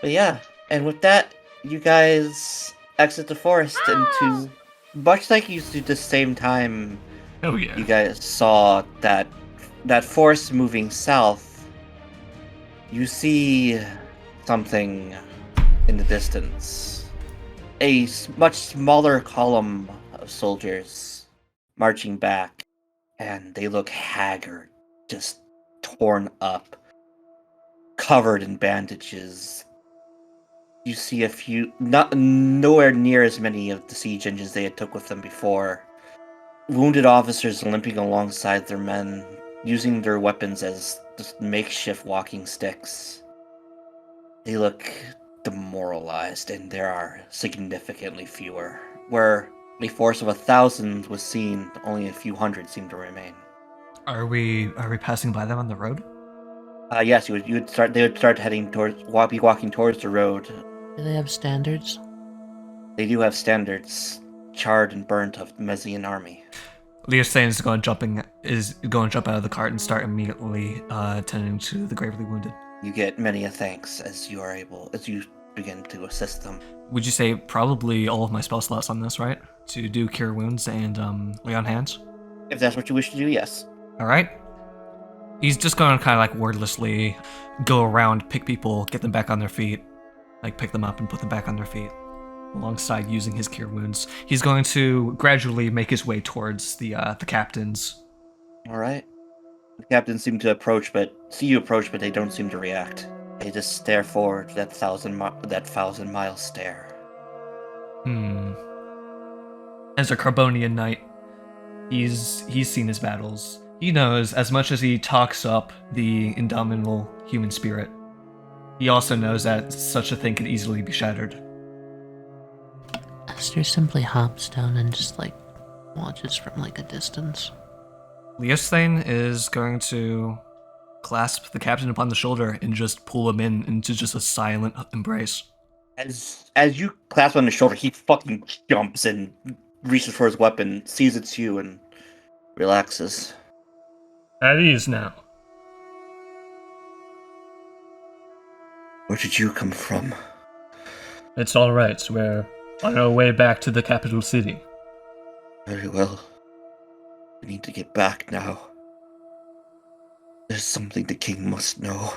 But yeah, and with that, you guys exit the forest into much like you did the same time Oh yeah. you guys saw that forest moving south. You see something in the distance. Much smaller column of soldiers marching back, and they look haggard, just torn up, covered in bandages. You see a few, not nowhere near as many of the siege engines they had took with them before. Wounded officers limping alongside their men, using their weapons as just makeshift walking sticks. They look demoralized, and there are significantly fewer. Where a force of 1,000 was seen, only a few hundred seem to remain. Are we passing by them on the road? Yes, they would start heading towards, be walking towards the road. Do they have standards? They do have standards, charred and burnt of the Mezian army. Leosthane is going to jump out of the cart and start immediately tending to the gravely wounded. You get many a thanks as you begin to assist them. Would you say probably all of my spell slots on this, right? To do cure wounds and lay on hands? If that's what you wish to do, yes. Alright. He's just going to kind of like wordlessly go around, pick people, get them back on their feet, like pick them up and put them back on their feet, alongside using his cure wounds. He's going to gradually make his way towards the captains. Alright. The captains seem to see you approach, but they don't seem to react. They just stare forward, that thousand mile stare. As a Carbonian knight, he's seen his battles. He knows, as much as he talks up the indomitable human spirit, he also knows that such a thing can easily be shattered. Aster simply hops down and just watches from a distance. Leosthane is going to clasp the captain upon the shoulder and just pull him into just a silent embrace. As you clasp on his shoulder, he fucking jumps and reaches for his weapon, sees it's you, and relaxes. At ease now. Where did you come from? It's all right. We're on our way back to the capital city. Very well. We need to get back now. There's something the king must know.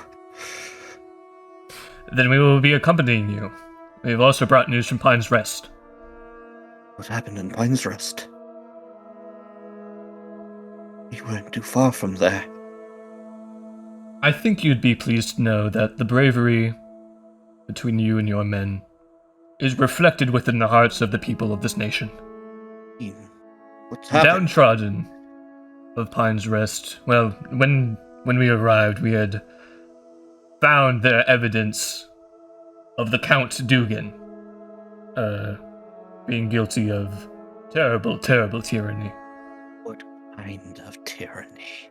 Then we will be accompanying you. We've also brought news from Pine's Rest. What happened in Pine's Rest? We weren't too far from there. I think you'd be pleased to know that the bravery between you and your men is reflected within the hearts of the people of this nation. What's happened? Downtrodden of Pine's Rest. Well, when we arrived, we had found their evidence of the Count Dugan being guilty of terrible, terrible tyranny. What kind of tyranny?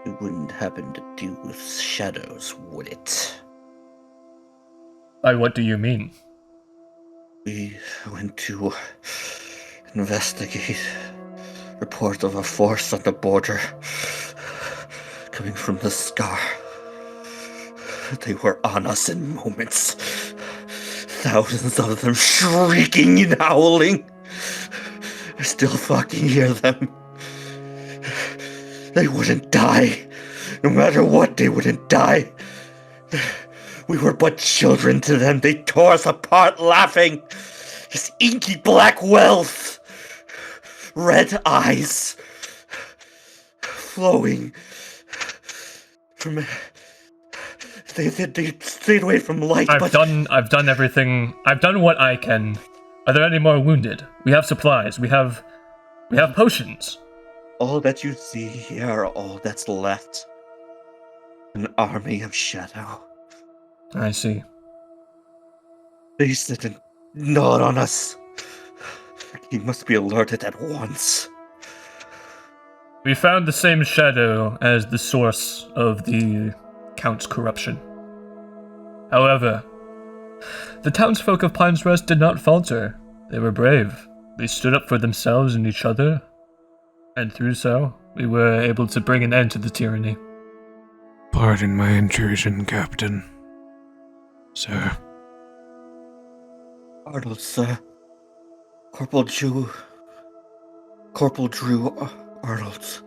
It wouldn't happen to do with shadows, would it? By what do you mean? We went to investigate report of a force on the border coming from the Scar. They were on us in moments. Thousands of them shrieking and howling. I still fucking hear them. They wouldn't die. No matter what, they wouldn't die. We were but children to them. They tore us apart laughing. This inky black wealth. Red eyes. Flowing from... They stayed away from light, I've done everything. I've done what I can. Are there any more wounded? We have supplies. We have potions. All that you see here are all that's left. An army of shadow. I see. They sit and nod on us. He must be alerted at once. We found the same shadow as the source of the Count's corruption. However, the townsfolk of Pine's Rest did not falter. They were brave. They stood up for themselves and each other, and through so, we were able to bring an end to the tyranny. Pardon my intrusion, Captain. Sir. Arnold, sir. Corporal Drew Arnold.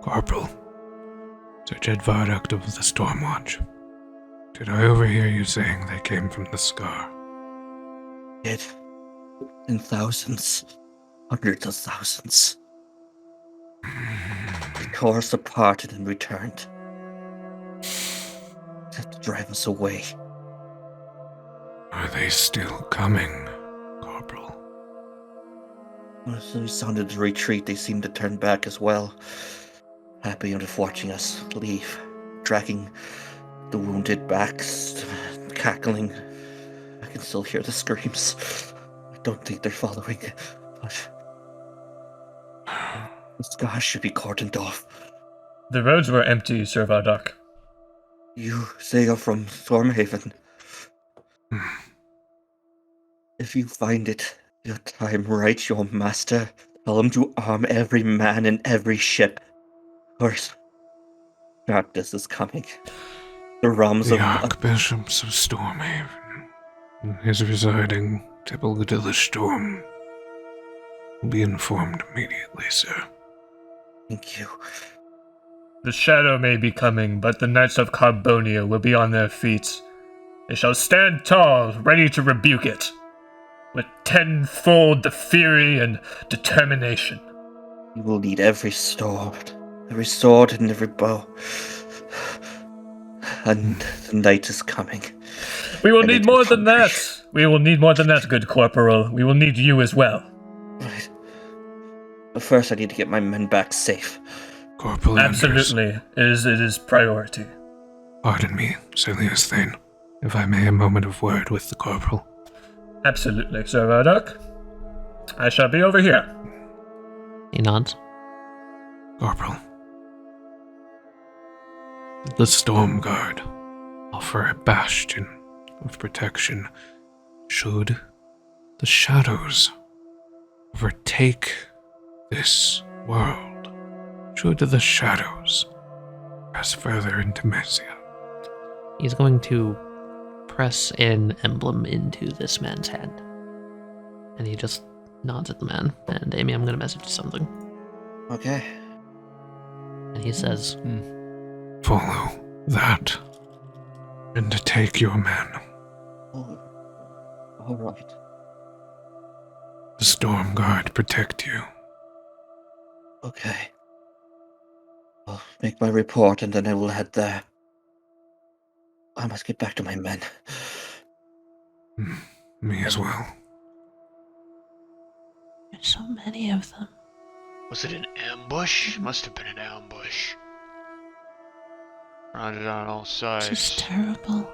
Corporal. Sir Jed Viractik of the Stormwatch. Did I overhear you saying they came from the Scar? Did. In thousands. Hundreds of thousands. They tore us apart and then returned. Had to drive us away. Are they still coming, Corporal? As we sounded the retreat, they seemed to turn back as well. Happy enough watching us leave, dragging the wounded backs, cackling. I can still hear the screams. I don't think they're following, but the Scar should be cordoned off. The roads were empty, Sir Viractik. You say you're from Stormhaven. If you find it your time right, your master, tell him to arm every man in every ship. Course, darkness is coming. The realms The of Archbishops of Stormhaven and his residing Tipple Storm will be informed immediately, sir. Thank you. The shadow may be coming, but the Knights of Carbonia will be on their feet. They shall stand tall, ready to rebuke it, with tenfold the fury and determination. You will need every sword and every bow. And the night is coming. We will I need need more to than that. We will need more than that, good corporal. We will need you as well. Right. But first I need to get my men back safe. Corporal Anders. Absolutely. It is priority. Pardon me, Sir Leosthane, if I may a moment of word with the Corporal. Absolutely, Sir Viractik. I shall be over here. He nods. Corporal. The Storm Guard offer a bastion of protection should the shadows overtake this world. Should the shadows press further into Mezia. He's going to press an emblem into this man's hand. And he just nods at the man. And Amy, I'm going to message you something. Okay. And he says, Follow that, and to take your men. All right. The Storm Guard protect you. Okay. I'll make my report and then I will head there. I must get back to my men. Me as well. there's so many of them. Was it an ambush? Must have been an ambush. Surrounded on all sides. This is terrible.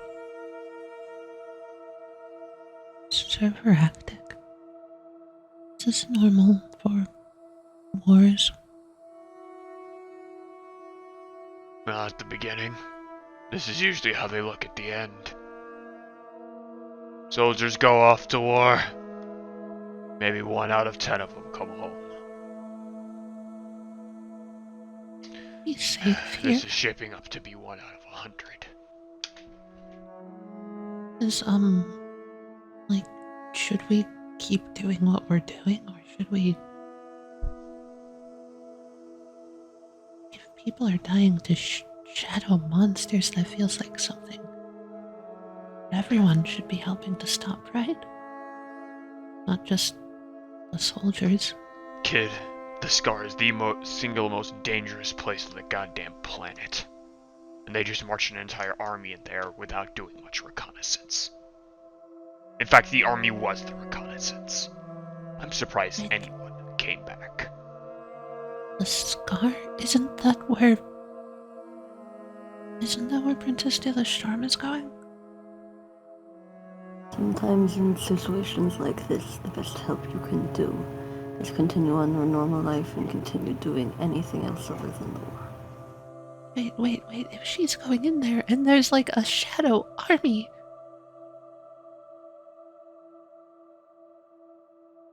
Sir Viractik. Is this normal for wars? Not at the beginning. This is usually how they look at the end. Soldiers go off to war. Maybe 1 out of 10 of them come home. Be safe here. This is shaping up to be 1 out of 100. Should we keep doing what we're doing, or should we... If people are dying to shadow monsters, that feels like something everyone should be helping to stop, right? Not just the soldiers. Kid, the Scar is the single most dangerous place on the goddamn planet. And they just marched an entire army in there without doing much reconnaissance. In fact, the army was the reconnaissance. I'm surprised anyone came back. The Scar? Isn't that where Princess de la Storm is going? Sometimes in situations like this, the best help you can do is continue on your normal life and continue doing anything else other than the war. Wait. If she's going in there and there's like a shadow army.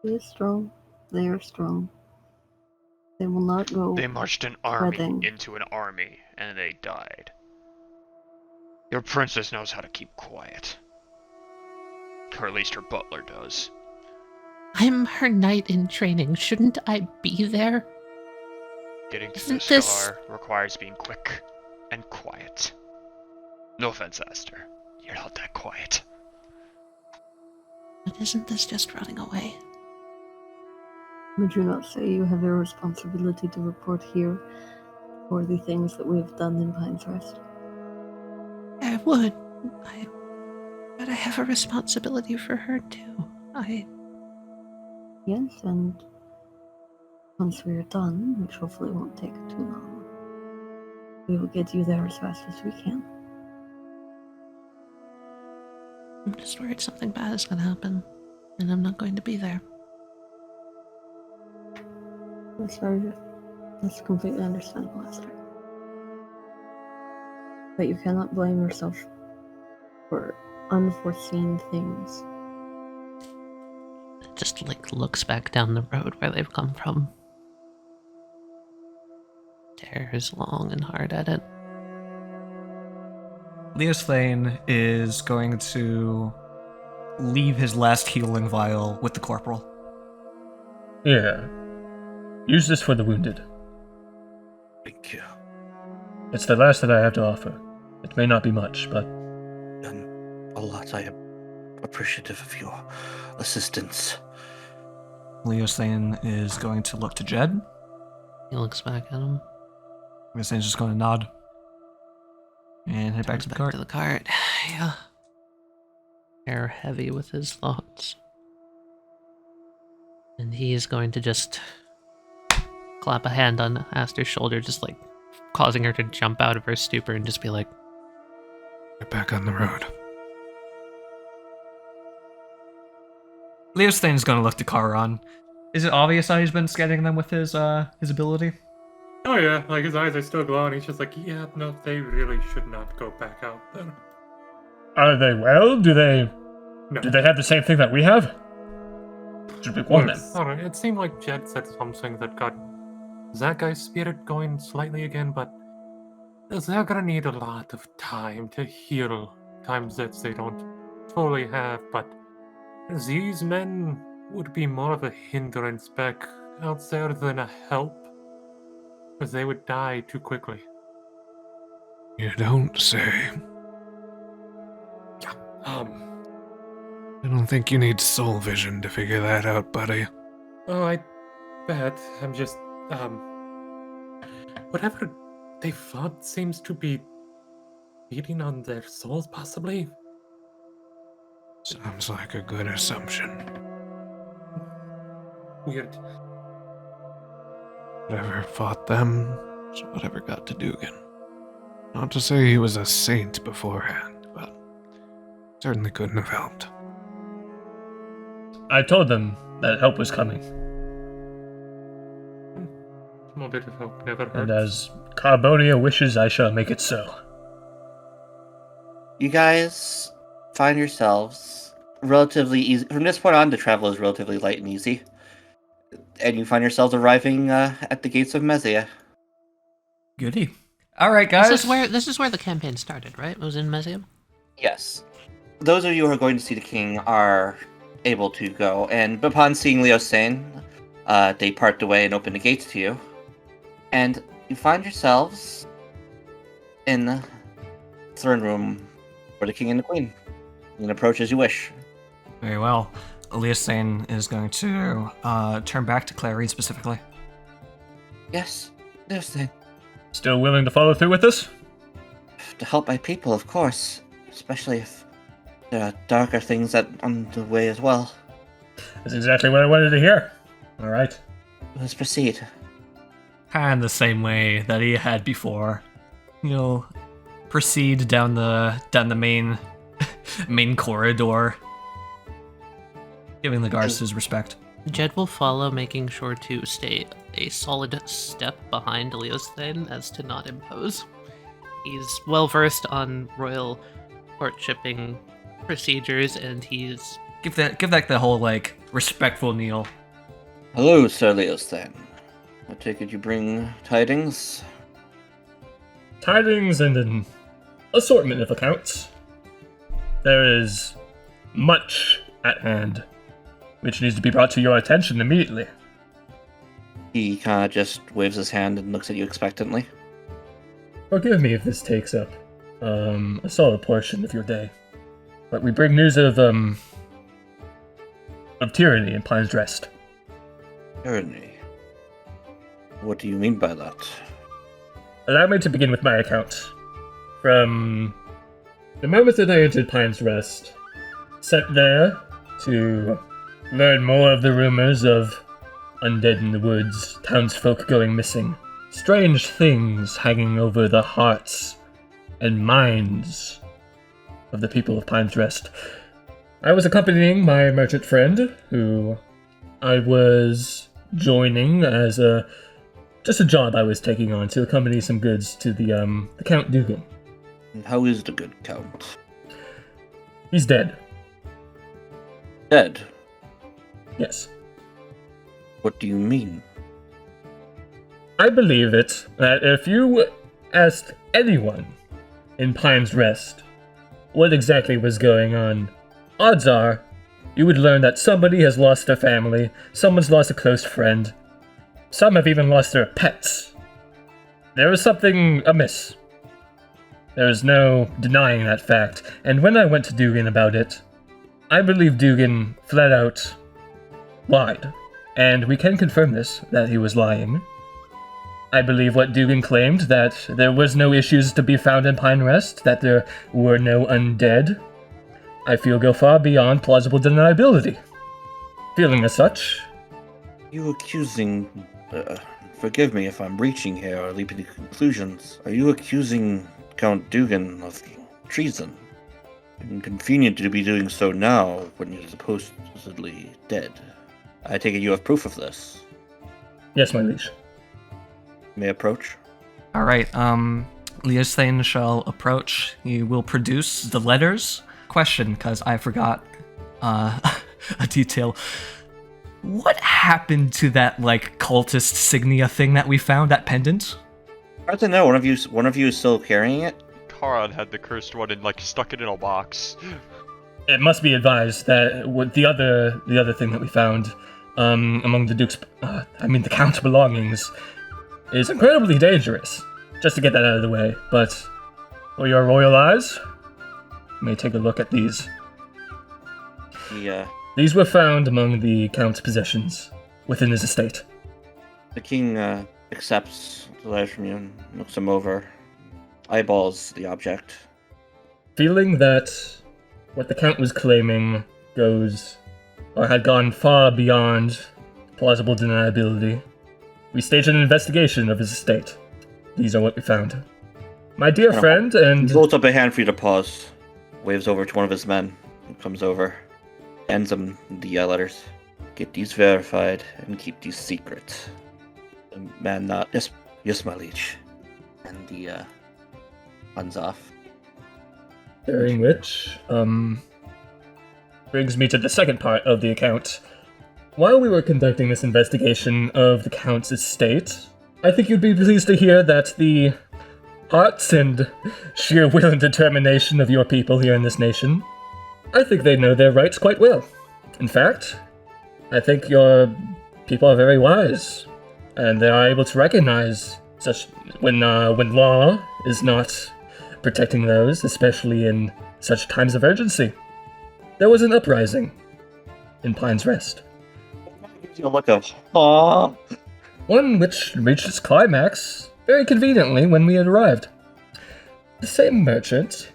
He is strong. They are strong. They will not go. They marched an army spreading. into an army, and they died. Your princess knows how to keep quiet. Or at least her butler does. I'm her knight in training. Shouldn't I be there? Getting to Isn't the this- scar requires being quick and quiet. No offense, Aster. You're not that quiet. But isn't this just running away? Would you not say you have a responsibility to report here for the things that we have done in Pines Rest? I would. But I have a responsibility for her too. Yes, and once we are done, which hopefully won't take too long, we will get you there as fast as we can. I'm just worried something bad is gonna happen, and I'm not going to be there. That's very, that's completely understandable, Aster. But you cannot blame yourself for unforeseen things. Just looks back down the road where they've come from. Stares long and hard at it. Leosthane is going to leave his last healing vial with the corporal. Yeah. Use this for the wounded. Thank you. It's the last that I have to offer. It may not be much, but Done a lot. I am appreciative of your assistance. Leosthane is going to look to Jed. He looks back at him. Leosthane's just going to nod. And head back to the cart. To the cart. Yeah. Air heavy with his thoughts. And he is going to just clap a hand on Aster's shoulder, just causing her to jump out of her stupor and just be like, Get back on the road. Leosthane's going to look to Charon. Is it obvious how he's been scanning them with his ability? Oh yeah, his eyes are still glowing. He's just like, yeah, no, they really should not go back out there. are they well? Do they have the same thing that we have? Should we warn them? Alright, it seemed like Jed said something that got that guy's spirit going slightly again, but they're gonna need a lot of time to heal times that they don't fully have, but these men would be more of a hindrance back out there than a help, because they would die too quickly. You don't say. Yeah, I don't think you need soul vision to figure that out, buddy. Oh, I bet. I'm just, whatever they fought seems to be feeding on their souls, possibly. Sounds like a good assumption. Weird. Whatever fought them is whatever got to Dugan. Not to say he was a saint beforehand, but certainly couldn't have helped. I told them that help was coming, Small bit of hope never hurts. and as Carbonia wishes, I shall make it so. You guys find yourselves relatively easy. From this point on, the travel is relatively light and easy. And you find yourselves arriving at the gates of Mezia. Goody. Alright, guys. This is where the campaign started, right? It was in Mezia? Yes. Those of you who are going to see the king are able to go, and upon seeing Leosthane, they part the way and open the gates to you. And you find yourselves in the throne room for the king and the queen. You can approach as you wish. Very well. Leosthane is going to turn back to Clarine specifically. Yes, Leosthane. Still willing to follow through with this? To help my people, of course. Especially if there are darker things that on the way as well. That's exactly what I wanted to hear. Alright. Let's proceed. Kind of the same way that he had before. You'll proceed down the main main corridor, giving the guards his respect. Jed will follow, making sure to stay a solid step behind Leosthane as to not impose. He's well versed on royal courtshipping procedures, and he's Give that the whole respectful kneel. Hello, Sir Leosthane. I take it you bring tidings? Tidings and an assortment of accounts. There is much at hand, which needs to be brought to your attention immediately. He kind of just waves his hand and looks at you expectantly. Forgive me if this takes up a solid portion of your day, but we bring news of tyranny in Pine's Rest. Tyranny? What do you mean by that? Allow me to begin with my account. From the moment that I entered Pine's Rest, sent there to learn more of the rumors of undead in the woods, townsfolk going missing, strange things hanging over the hearts and minds of the people of Pine's Rest. I was accompanying my merchant friend, who I was joining as just a job I was taking on to accompany some goods to the Count Duncan. And how is the good Count? He's dead. Dead? Yes. What do you mean? I believe it that if you asked anyone in Pine's Rest what exactly was going on, odds are you would learn that somebody has lost their family, someone's lost a close friend, some have even lost their pets. There is something amiss. There is no denying that fact, and when I went to Dugan about it, I believe Dugan flat out lied, and we can confirm this, that he was lying. I believe what Dugan claimed, that there was no issues to be found in Pine Rest, that there were no undead, I feel go far beyond plausible deniability. Feeling as such... You accusing... forgive me if I'm reaching here or leaping to conclusions. Are you accusing Count Dugan of treason? Inconvenient to be doing so now when he's supposedly dead. I take it you have proof of this. Yes, my liege. May approach? Alright, Leosthane shall approach. He will produce the letters. Question, because I forgot a detail. What happened to that, cultist signia thing that we found, that pendant? Hard to know. One of you is still carrying it? Charon had the cursed one and, stuck it in a box. It must be advised that with the other thing that we found among the Duke's, the Count's belongings, is incredibly dangerous. Just to get that out of the way, but for your royal eyes, you may take a look at these. Yeah. These were found among the Count's possessions within his estate. The king accepts the letter from you and looks them over, eyeballs the object. Feeling that what the Count was claiming had gone far beyond plausible deniability, we staged an investigation of his estate. These are what we found. My dear friend and... He holds up a hand for you to pause, waves over to one of his men, who comes over, hands him the letters. Get these verified and keep these secret. The man yes, my liege. And the runs off. During which, brings me to the second part of the account. While we were conducting this investigation of the Count's estate, I think you'd be pleased to hear that the hearts and sheer will and determination of your people here in this nation, I think they know their rights quite well. In fact, I think your people are very wise, and they are able to recognize such when law is not protecting those, especially in such times of urgency. There was an uprising in Pine's Rest. You look of aw. One which reached its climax very conveniently when we had arrived. The same merchant,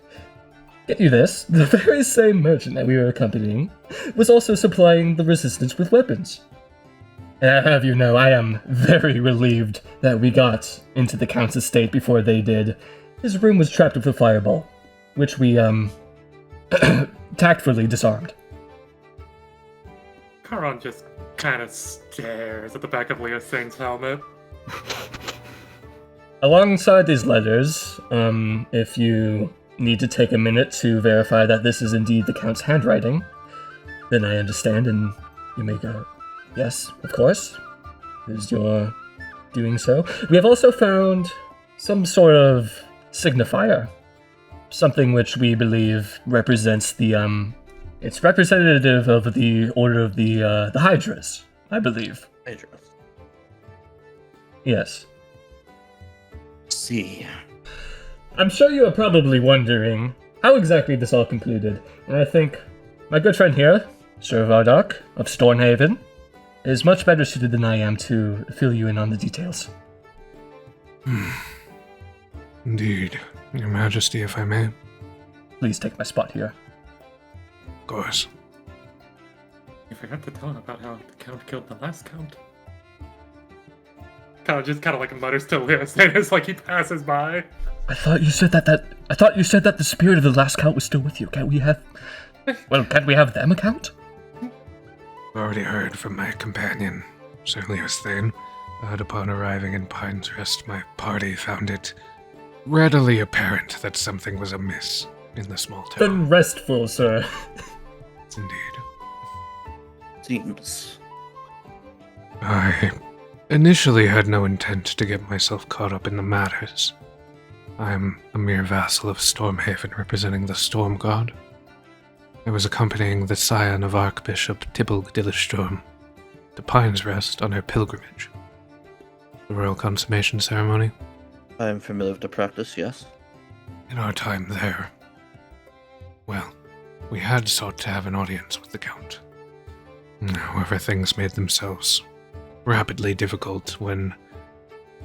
get you this, the very same merchant that we were accompanying was also supplying the resistance with weapons. And I have you know, I am very relieved that we got into the Count's estate before they did. His room was trapped with a fireball, which we, tactfully disarmed. Charon just kind of stares at the back of Leosthane's helmet. Alongside these letters, if you need to take a minute to verify that this is indeed the Count's handwriting, then I understand and you may go, yes, of course, is your doing so. We have also found some sort of signifier something which we believe represents the it's representative of the order of the Hydras, I believe. Hydra. Yes. See. I'm sure you are probably wondering how exactly this all concluded, and I think my good friend here, Sir Vardak of Stormhaven, is much better suited than I am to fill you in on the details. Indeed. Your Majesty, if I may. Please take my spot here. Of course. You forgot to tell him about how the Count killed the last Count. Count just kind of like mutters to Leosthane as like he passes by. I thought you said that the spirit of the last count was still with you. Can't we have them account? I've already heard from my companion, Sir Leosthane, that upon arriving in Pine's Rest, my party found it readily apparent that something was amiss in the small town. Then restful, sir. Indeed. Seems. I initially had no intent to get myself caught up in the matters. I am a mere vassal of Stormhaven representing the Storm God. I was accompanying the scion of Archbishop Tybalt Dillestorm to Pine's Rest on her pilgrimage. The royal consummation ceremony. I am familiar with the practice, yes. In our time there, well, we had sought to have an audience with the Count. However, things made themselves rapidly difficult when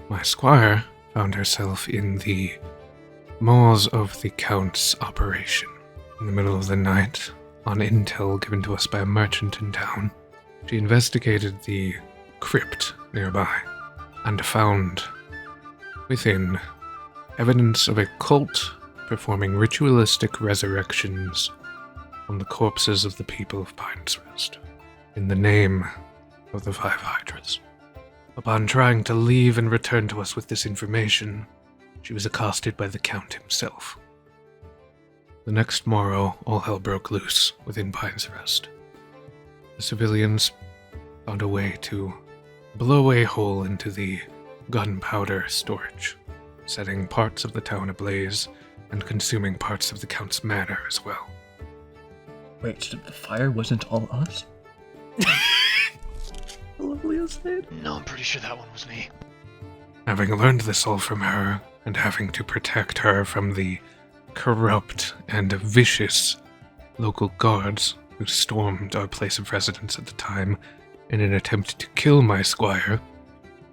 my squire found herself in the maws of the Count's operation. In the middle of the night, on intel given to us by a merchant in town, she investigated the crypt nearby and found within evidence of a cult performing ritualistic resurrections on the corpses of the people of Pine's Rest in the name of the 5 Hydras. Upon trying to leave and return to us with this information, she was accosted by the Count himself. The next morrow, all hell broke loose within Pine's Rest. The civilians found a way to blow a hole into the gunpowder storage, setting parts of the town ablaze and consuming parts of the Count's manor as well. Wait, so the fire wasn't all us? No, I'm pretty sure that one was me. Having learned this all from her, and having to protect her from the corrupt and vicious local guards who stormed our place of residence at the time in an attempt to kill my squire,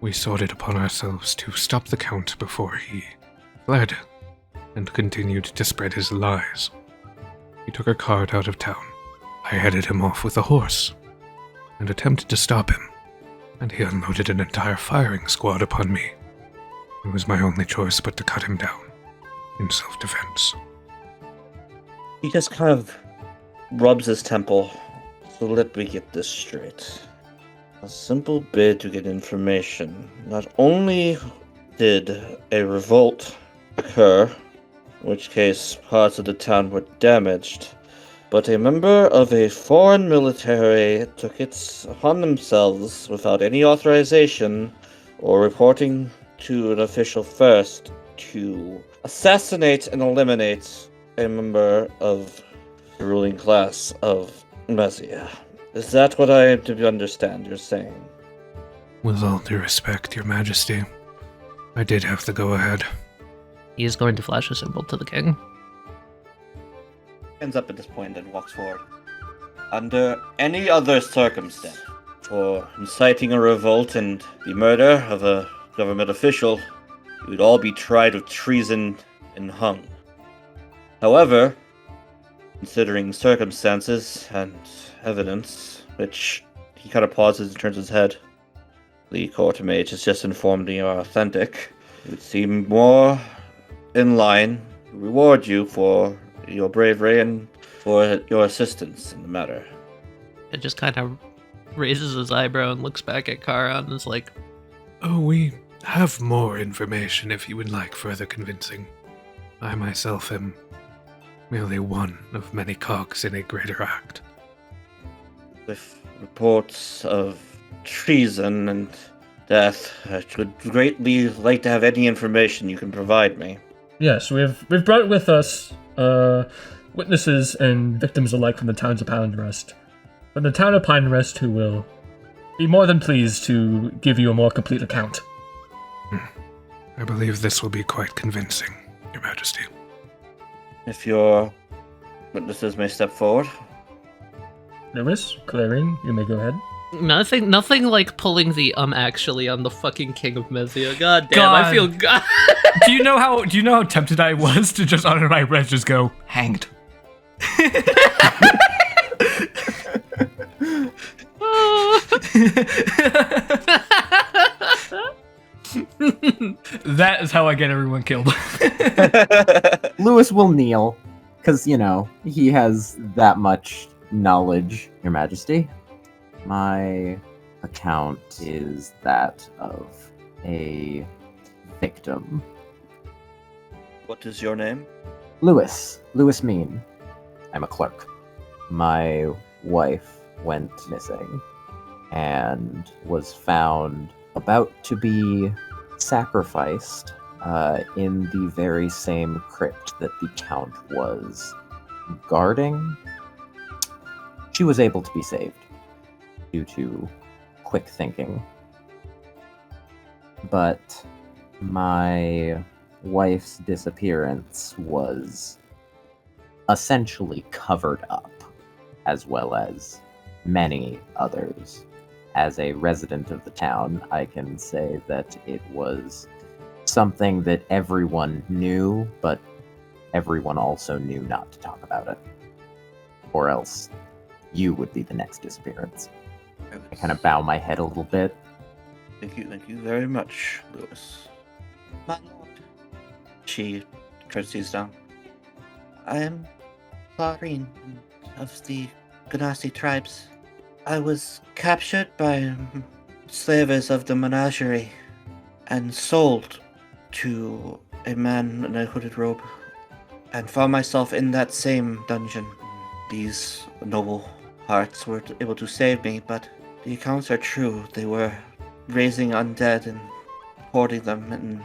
we sought it upon ourselves to stop the Count before he fled, and continued to spread his lies. He took a cart out of town. I headed him off with a horse, and attempted to stop him, and he unloaded an entire firing squad upon me. It was my only choice but to cut him down, in self-defense. He just kind of rubs his temple. So let me get this straight. A simple bid to get information. Not only did a revolt occur, in which case parts of the town were damaged, but a member of a foreign military took it upon themselves without any authorization or reporting to an official first to assassinate and eliminate a member of the ruling class of Mezia. Is that what I am to understand you're saying? With all due respect, Your Majesty, I did have the go-ahead. He is going to flash a symbol to the king. Ends up at this point and walks forward. Under any other circumstance, for inciting a revolt and the murder of a government official, you would all be tried with treason and hung. However, considering circumstances and evidence, which he kind of pauses and turns his head, the court mage has just informed me are authentic, it would seem more in line to reward you for your bravery and for your assistance in the matter. It just kind of raises his eyebrow and looks back at Charon and is like, Oh, we have more information if you would like further convincing. I myself am merely one of many cogs in a greater act. With reports of treason and death, I would greatly like to have any information you can provide me. Yes, we've brought with us witnesses and victims alike from the towns of Pine Rest. From the town of Pine Rest, who will be more than pleased to give you a more complete account. I believe this will be quite convincing, Your Majesty. If your witnesses may step forward. Lewis, Clarion, you may go ahead. Nothing like pulling the actually on the fucking King of Mezia. God damn, I feel God. Do you know how tempted I was to just under my breath just go hanged? That is how I get everyone killed. Lewis will kneel, because, he has that much knowledge, Your Majesty. My account is that of a victim. What is your name? Lewis Mean. I'm a clerk. My wife went missing and was found about to be sacrificed in the very same crypt that the Count was guarding. She was able to be saved due to quick thinking. But my wife's disappearance was essentially covered up, as well as many others. As a resident of the town, I can say that it was something that everyone knew, but everyone also knew not to talk about it. Or else you would be the next disappearance. I kind of bow my head a little bit. Thank you very much, Lewis. My lord. She curtsies down. I am Charon of the Ganassi tribes. I was captured by slavers of the menagerie and sold to a man in a hooded robe, and found myself in that same dungeon. These noble hearts were able to save me, but the accounts are true. They were raising undead and hoarding them in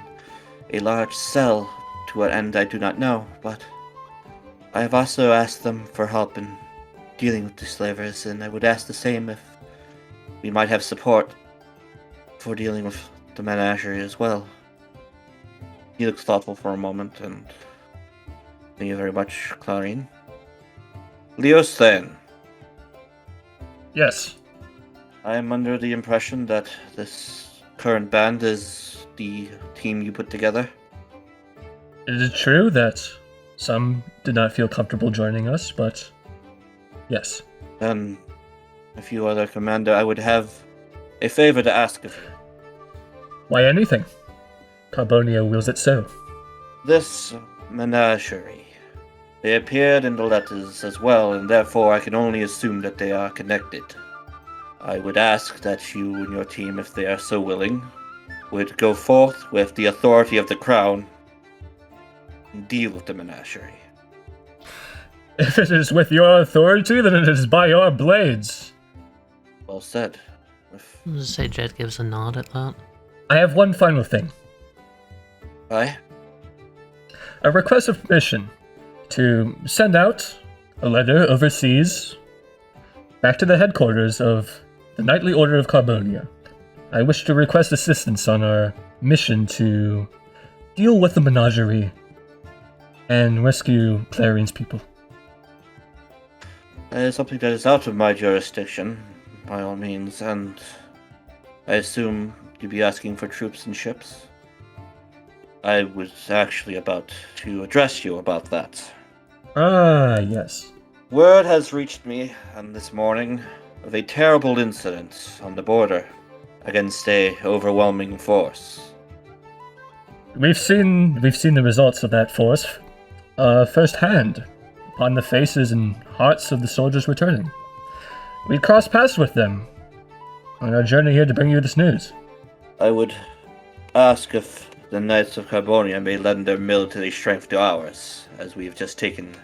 a large cell. To what end I do not know, but I have also asked them for help in dealing with the slavers, and I would ask the same if we might have support for dealing with the menagerie as well. He looks thoughtful for a moment, and thank you very much, Clarion. Leosthane. Yes. I am under the impression that this current band is the team you put together. It is true that some did not feel comfortable joining us, but yes. Then, if you are their commander, I would have a favor to ask of you. Why anything? Carbonia wills it so. This menagerie. They appeared in the letters as well, and therefore I can only assume that they are connected. I would ask that you and your team, if they are so willing, would go forth with the authority of the crown and deal with the menagerie. If it is with your authority, then it is by our blades. Well said. I'm just say Jed gives a nod at that. I have one final thing. Aye? A request of permission to send out a letter overseas back to the headquarters of the Knightly Order of Carbonia. I wish to request assistance on our mission to deal with the menagerie and rescue Clarion's people. That is something that is out of my jurisdiction, by all means, and I assume you'd be asking for troops and ships. I was actually about to address you about that. Ah, yes. Word has reached me this morning of a terrible incident on the border against a overwhelming force. We've seen the results of that force firsthand upon the faces and hearts of the soldiers returning. We crossed paths with them on our journey here to bring you this news. I would ask if the Knights of Carbonia may lend their military strength to ours, as we have just taken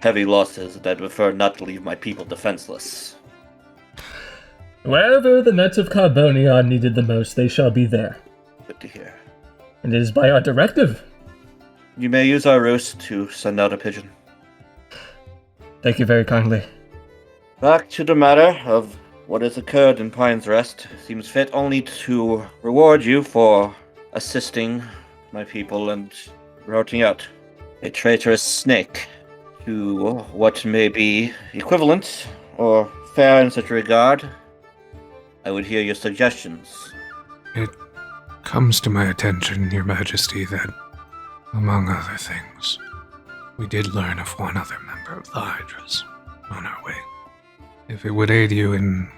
heavy losses, and I'd prefer not to leave my people defenseless. Wherever the Knights of Carbonia are needed the most, they shall be there. Good to hear. And it is by our directive You may use our roost to send out a pigeon. Thank you very kindly. Back to the matter of what has occurred in Pine's Rest. Seems fit only to reward you for assisting my people and routing out a traitorous snake to what may be equivalent or fair in such a regard. I would hear your suggestions. It comes to my attention, Your Majesty, that, among other things, we did learn of one other member of the Hydras on our way. If it would aid you in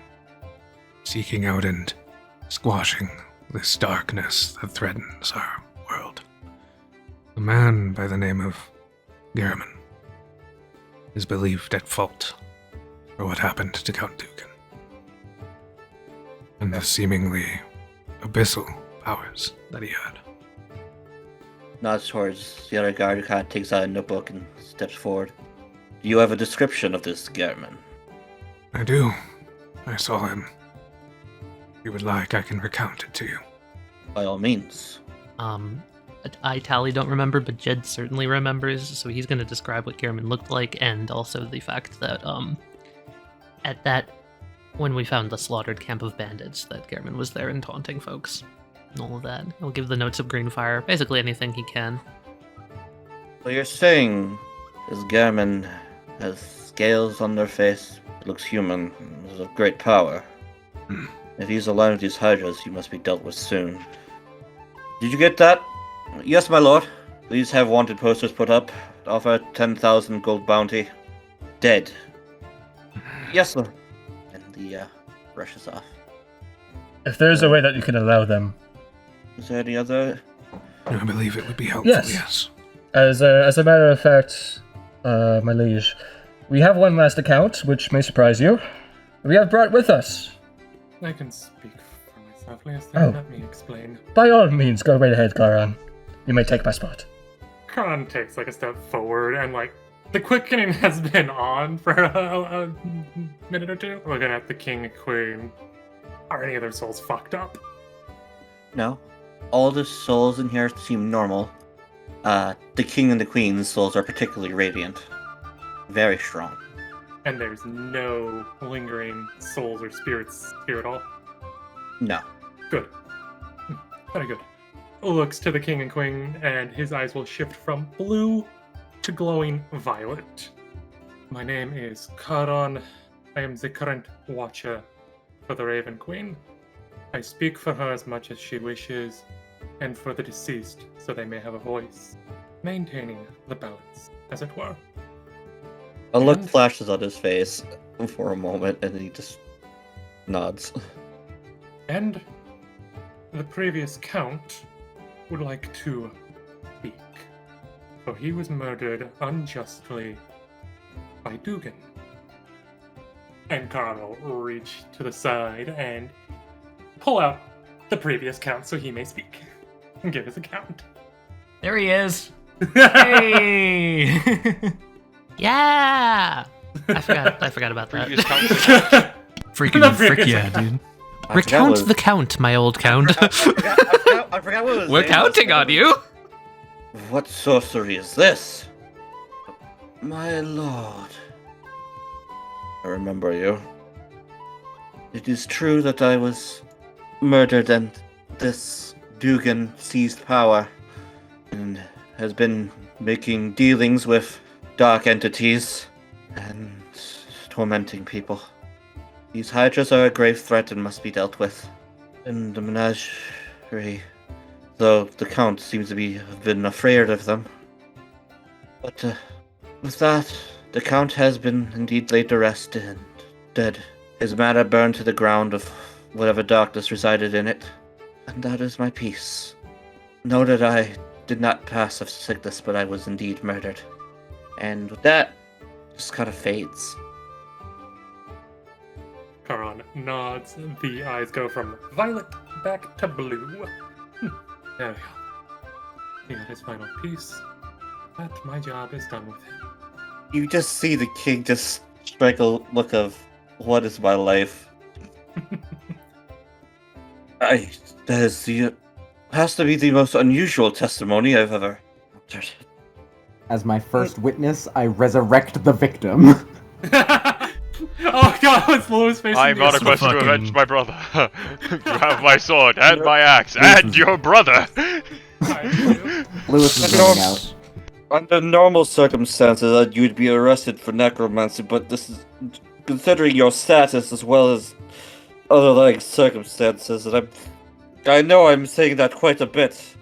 seeking out and squashing this darkness that threatens our world, a man by the name of Gehrman is believed at fault for what happened to Count Duncan and the seemingly abyssal powers that he had. Nods towards the other guard who kind of takes out a notebook and steps forward. Do you have a description of this Gehrman? I do. I saw him. If you would like, I can recount it to you. By all means. I, Tally, don't remember, but Jed certainly remembers, so he's going to describe what Gehrman looked like, and also the fact that, when we found the slaughtered camp of bandits, that Gehrman was there and taunting folks. And all of that. He'll give the notes of Greenfire, basically anything he can. So you're saying this Gehrman has scales on their face, looks human, is of great power. If he's aligned with these Hydras, he must be dealt with soon. Did you get that? Yes, my lord. Please have wanted posters put up. Offer 10,000 gold bounty. Dead. Yes, sir. And the brushes off. If there's a way that you can allow them. Is there any other? I believe it would be helpful, yes. As a matter of fact, my liege, we have one last account, which may surprise you. We have brought with us. I can speak for myself, Leosthane. Let me explain. By all means, go right ahead, Charon. You may take my spot. Charon takes like a step forward and like the quickening has been on for a minute or two. Looking at the king and queen. Are any of their souls fucked up? No. All the souls in here seem normal. The king and the queen's souls are particularly radiant. Very strong. And there's no lingering souls or spirits here at all? No. Good. Very good. Looks to the king and queen, and his eyes will shift from blue to glowing violet. My name is Charon. I am the current watcher for the Raven Queen. I speak for her as much as she wishes, and for the deceased, so they may have a voice, maintaining the balance, as it were. A look flashes on his face for a moment, and then he just nods. And the previous count would like to speak. For he was murdered unjustly by Dugan. And Charon will reach to the side and pull out the previous count so he may speak and give his account. There he is. Hey! Yeah! I forgot about that. Freaking yeah, dude. Recount the count, my old count. I forgot what it was. We're counting on you! What sorcery is this? My lord. I remember you. It is true that I was murdered and this Dugan seized power and has been making dealings with dark entities and tormenting people. These Hydras are a grave threat and must be dealt with. In the menagerie, though the Count seems to have been afraid of them. But with that, the Count has been indeed laid to rest and dead. His matter burned to the ground of whatever darkness resided in it. And that is my peace. Know that I did not pass of sickness, but I was indeed murdered. And with that, just kind of fades. Charon nods, the eyes go from violet back to blue. There we go. He got his final piece. But my job is done with him. You just see the king just strike a look of, what is my life? That has to be the most unusual testimony I've ever encountered. As my first witness, I resurrect the victim. Oh god, it's Lois facing I'm the on a other- quest to fucking- avenge my brother. You have my sword and my axe and your brother. Lewis is going out. Under normal circumstances, you'd be arrested for necromancy, but this is considering your status as well as other circumstances, and I know I'm saying that quite a bit.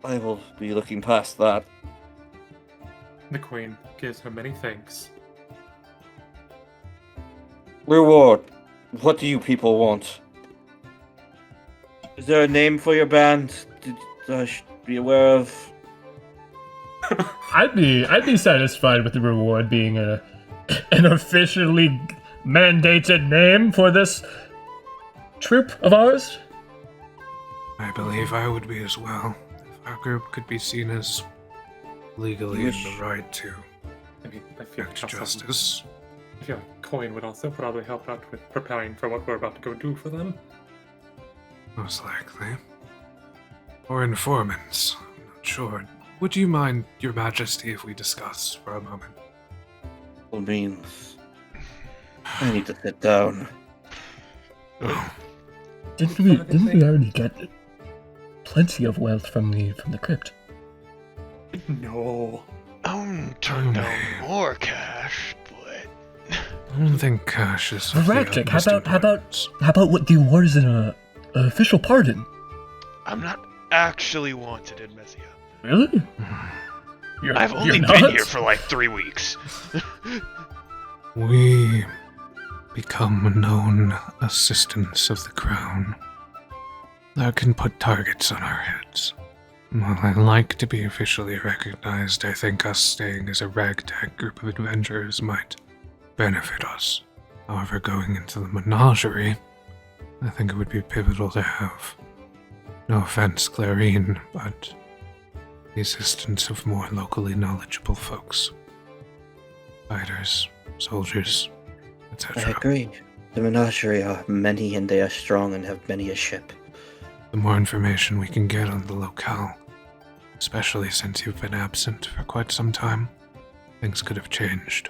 I will be looking past that. The queen gives her many thanks. Reward. What do you people want? Is there a name for your band that I should be aware of? I'd be satisfied with the reward being an officially mandated name for this troop of ours. I believe I would be as well, if our group could be seen as legally in the right to I mean, I feel act like justice. I feel like coin would also probably help out with preparing for what we're about to go do for them. Most likely. Or informants. I'm not sure. Would you mind, Your Majesty, if we discuss for a moment? Well, means I need to sit down. Oh, Didn't we already get plenty of wealth from the crypt? No. Turn down more cash, but I don't think cash is of the Viractik, utmost importance. how about what the award is an official pardon? I'm not actually wanted in Mezia. Really? I've only you're been not? here for like 3 weeks. We become known assistants of the crown that can put targets on our heads. While I like to be officially recognized, I think us staying as a ragtag group of adventurers might benefit us. However, going into the menagerie, I think it would be pivotal to have, no offense, Clarine, but the assistance of more locally knowledgeable folks. Fighters, soldiers, I etc. agree. The menagerie are many and they are strong and have many a ship. The more information we can get on the locale, especially since you've been absent for quite some time, things could have changed.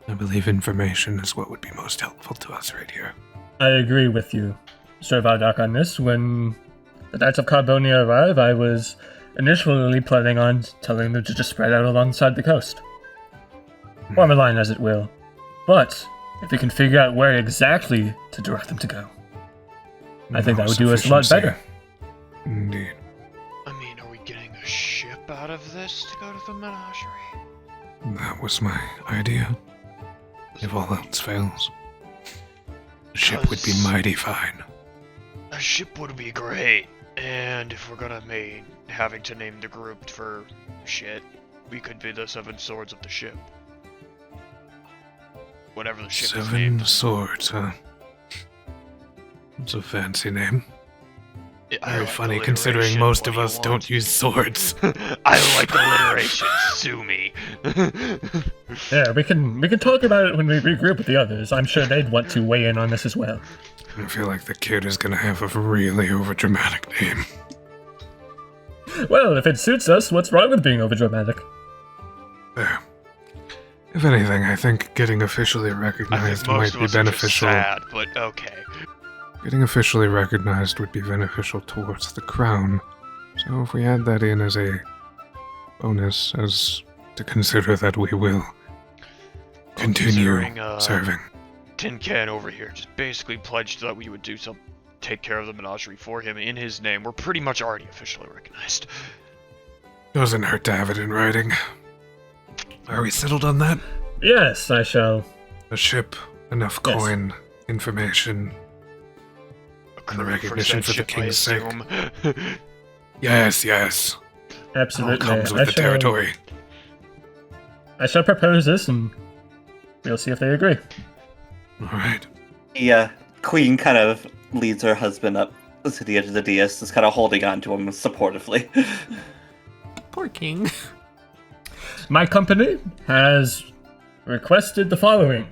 I believe information is what would be most helpful to us right here. I agree with you, Sir Vardak, on this. When the Knights of Carbonia arrive, I was initially planning on telling them to just spread out alongside the coast. Form a line as it will. But if we can figure out where exactly to direct them to go, I think that would do us a lot better. Indeed. I mean, are we getting a ship out of this to go to the menagerie? That was my idea. If all else fails, the ship would be mighty fine. A ship would be great, and if we're gonna having to name the group for shit, we could be the Seven Swords of the ship. Whatever the ship is Seven named. Swords, huh? It's a fancy name. I Very like funny considering alliteration. most What of do you us want? don't use swords. I like alliteration. Sue me. Yeah, we can talk about it when we regroup with the others. I'm sure they'd want to weigh in on this as well. I feel like the kid is gonna have a really overdramatic name. Well, if it suits us, what's wrong with being overdramatic? There. If anything, I think getting officially I think recognized most might of be us are just beneficial. sad, but okay. Getting officially recognized would be beneficial towards the crown. So if we add that in as a bonus, as to consider that we will continue Considering, serving. Tin Can over here just basically pledged that we would take care of the menagerie for him in his name. We're pretty much already officially recognized. Doesn't hurt to have it in writing. Are we settled on that? Yes, I shall. A ship, enough Yes. coin, information. A And the crew recognition for the said ship, I king's sake. assume. Yes. All Absolutely. comes with the territory. I shall propose this, and we'll see if they agree. Alright. The queen kind of leads her husband up to the edge of the dais, just kind of holding on to him supportively. Poor king. My company has requested the following.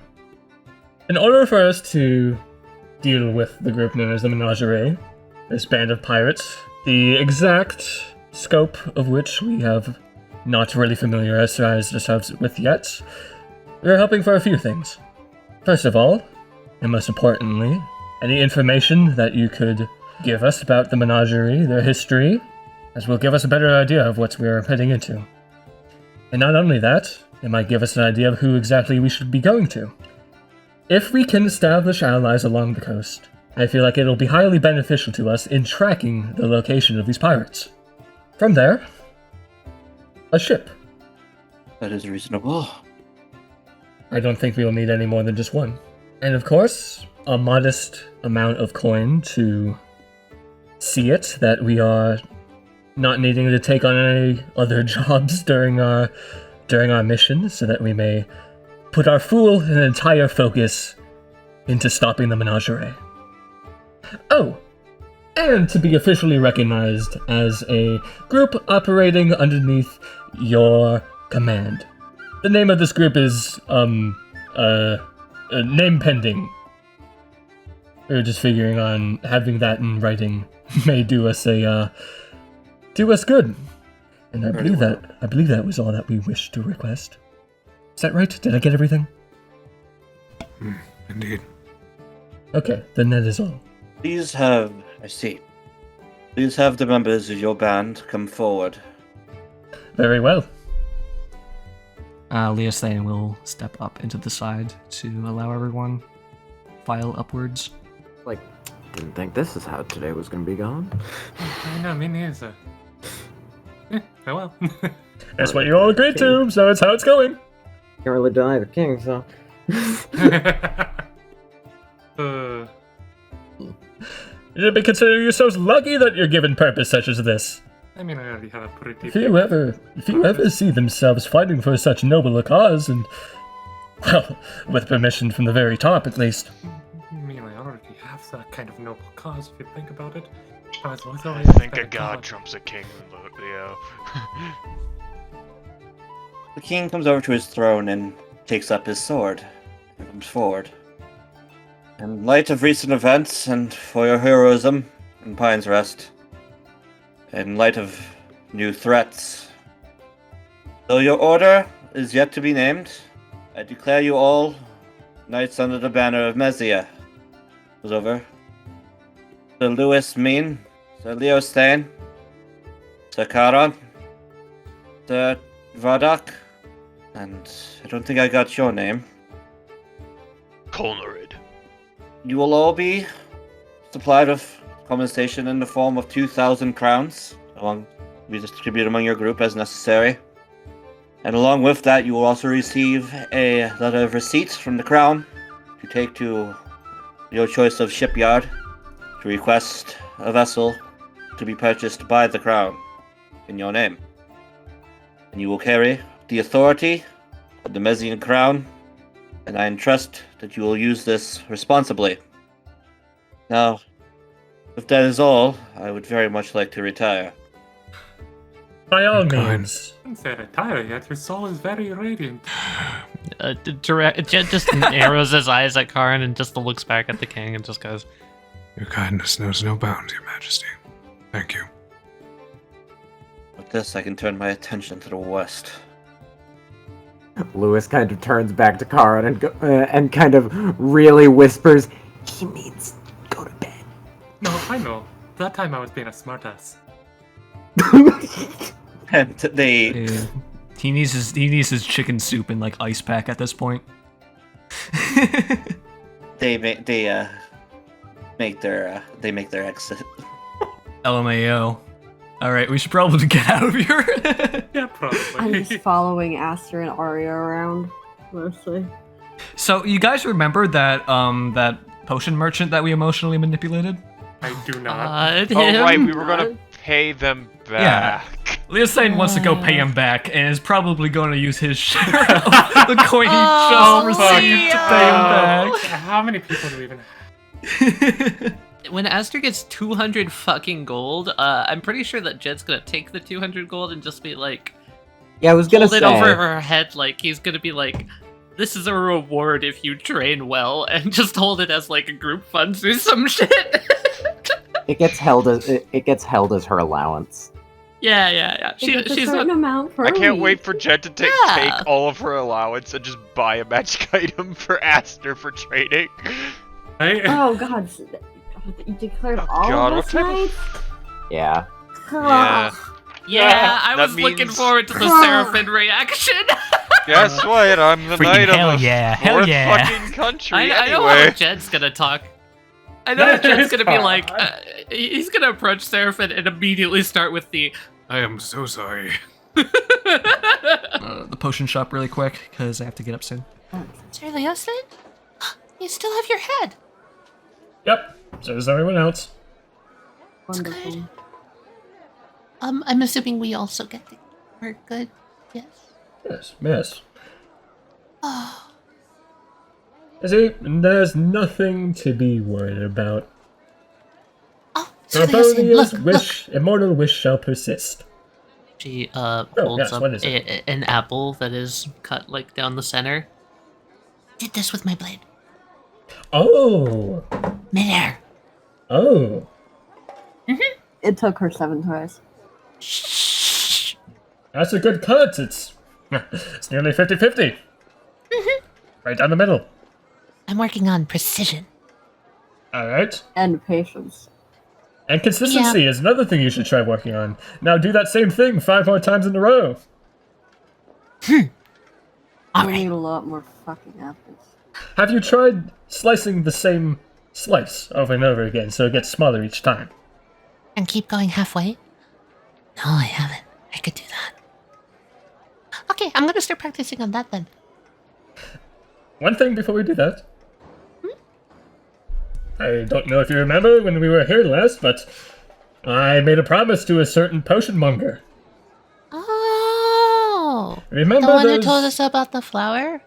In order for us to deal with the group known as the Menagerie, this band of pirates, the exact scope of which we have not really familiarized ourselves with yet, we're hoping for a few things. First of all, and most importantly, any information that you could give us about the menagerie, their history, as will give us a better idea of what we're heading into. And not only that, it might give us an idea of who exactly we should be going to. If we can establish allies along the coast, I feel like it'll be highly beneficial to us in tracking the location of these pirates. From there, a ship. That is reasonable. I don't think we'll need any more than just one. And of course, a modest amount of coin to see it that we are not needing to take on any other jobs during our mission, so that we may put our full and entire focus into stopping the menagerie. Oh, and to be officially recognized as a group operating underneath your command. The name of this group is, name pending. We were just figuring on having that in writing may do us good. And I believe that was all that we wished to request. Is that right? Did I get everything? Indeed. Okay, then that is all. Please have the members of your band come forward. Very well. Leosthane will step up into the side to allow everyone file upwards. Didn't think this is how today was going to be going. I know, me neither. Oh well. That's what you all agreed to, so it's how it's going. Can't really deny the king, so. You should be considering yourselves lucky that you're given purpose such as this. I mean, I already have a pretty... If you ever see themselves fighting for such noble a cause, and, well, with permission from the very top at least. I mean, I already have that kind of noble cause, if you think about it. I think a god trumps a king, Leo. The king comes over to his throne and takes up his sword and comes forward. In light of recent events and for your heroism in Pine's Rest, in light of new threats, though your order is yet to be named, I declare you all knights under the banner of Mezia. Goes over. Sir Lewis Mean, Sir Leosthane, Sir Charon, Sir Viractik, and I don't think I got your name. Colnerid. You will all be supplied with compensation in the form of 2,000 crowns, to be distributed among your group as necessary. And along with that, you will also receive a letter of receipt from the crown to take to your choice of shipyard to request a vessel to be purchased by the crown in your name. And you will carry the authority of the Mezian crown, and I entrust that you will use this responsibly. Now, if that is all, I would very much like to retire. By all means. I didn't say retire yet, your soul is very radiant. Just narrows his eyes at Charon and just looks back at the king and just goes, Your kindness knows no bounds, Your Majesty. Thank you. With this, I can turn my attention to the west. Lewis kind of turns back to Charon and kind of really whispers, he means go to bed. No, I know. That time I was being a smartass. And they... Dude, he needs his chicken soup in like ice pack at this point. They make their exit. LMAO. Alright, we should probably get out of here. Yeah, probably. I'm just following Aster and Arya around, mostly. So, you guys remember that that potion merchant that we emotionally manipulated? I do not. Oh, right, we were gonna pay them back. Leosthane wants to go pay him back, and is probably going to use his share of the coin he just received to pay him back. How many people do we even have? When Aster gets 200 fucking gold, I'm pretty sure that Jed's gonna take the 200 gold and just be like, Yeah, I was gonna hold say. it over her head, like he's gonna be like, this is a reward if you train well, and just hold it as like a group funds or some shit. It gets held as her allowance. Yeah. Is it a She's certain amount per I can't week? wait for Jen to take all of her allowance and just buy a magic item for Aster for training. Oh god, you declared all God, of what us type of- knights? Yeah. Yeah. Yeah, I That was looking means- forward to the Seraphin reaction. Guess what? I'm the Freaking knight hell of a yeah, hell fourth yeah. fucking country I know anyway. how Jed's gonna talk. I know how Jed's gonna be like, he's gonna approach Seraphin and immediately start with the, I am so sorry. The potion shop really quick, because I have to get up soon. Sir Leosthane? You still have your head. Yep. So does everyone else. Wonderful. Good. I'm assuming we also get the... We're good. Yes. Yes. Oh, See, there's nothing to be worried about. Sir Leosthane, Carbonia's look. immortal wish shall persist. she holds yes, up what is it? an apple that is cut like down the center. Did this with my blade. Oh. Midair. Oh. It took her 7 tries. Shh. That's a good cut. It's nearly 50-50. Right down the middle. I'm working on precision. Alright. And patience. And consistency is another thing you should try working on. Now do that same thing 5 more times in a row. We Alright. need a lot more fucking apples. Have you tried slicing the same slice over and over again so it gets smaller each time? And keep going halfway? No, I haven't. I could do that. Okay, I'm gonna start practicing on that then. One thing before we do that. I don't know if you remember when we were here last, but I made a promise to a certain potion monger. Oh! Remember The one who those- told us about the flower?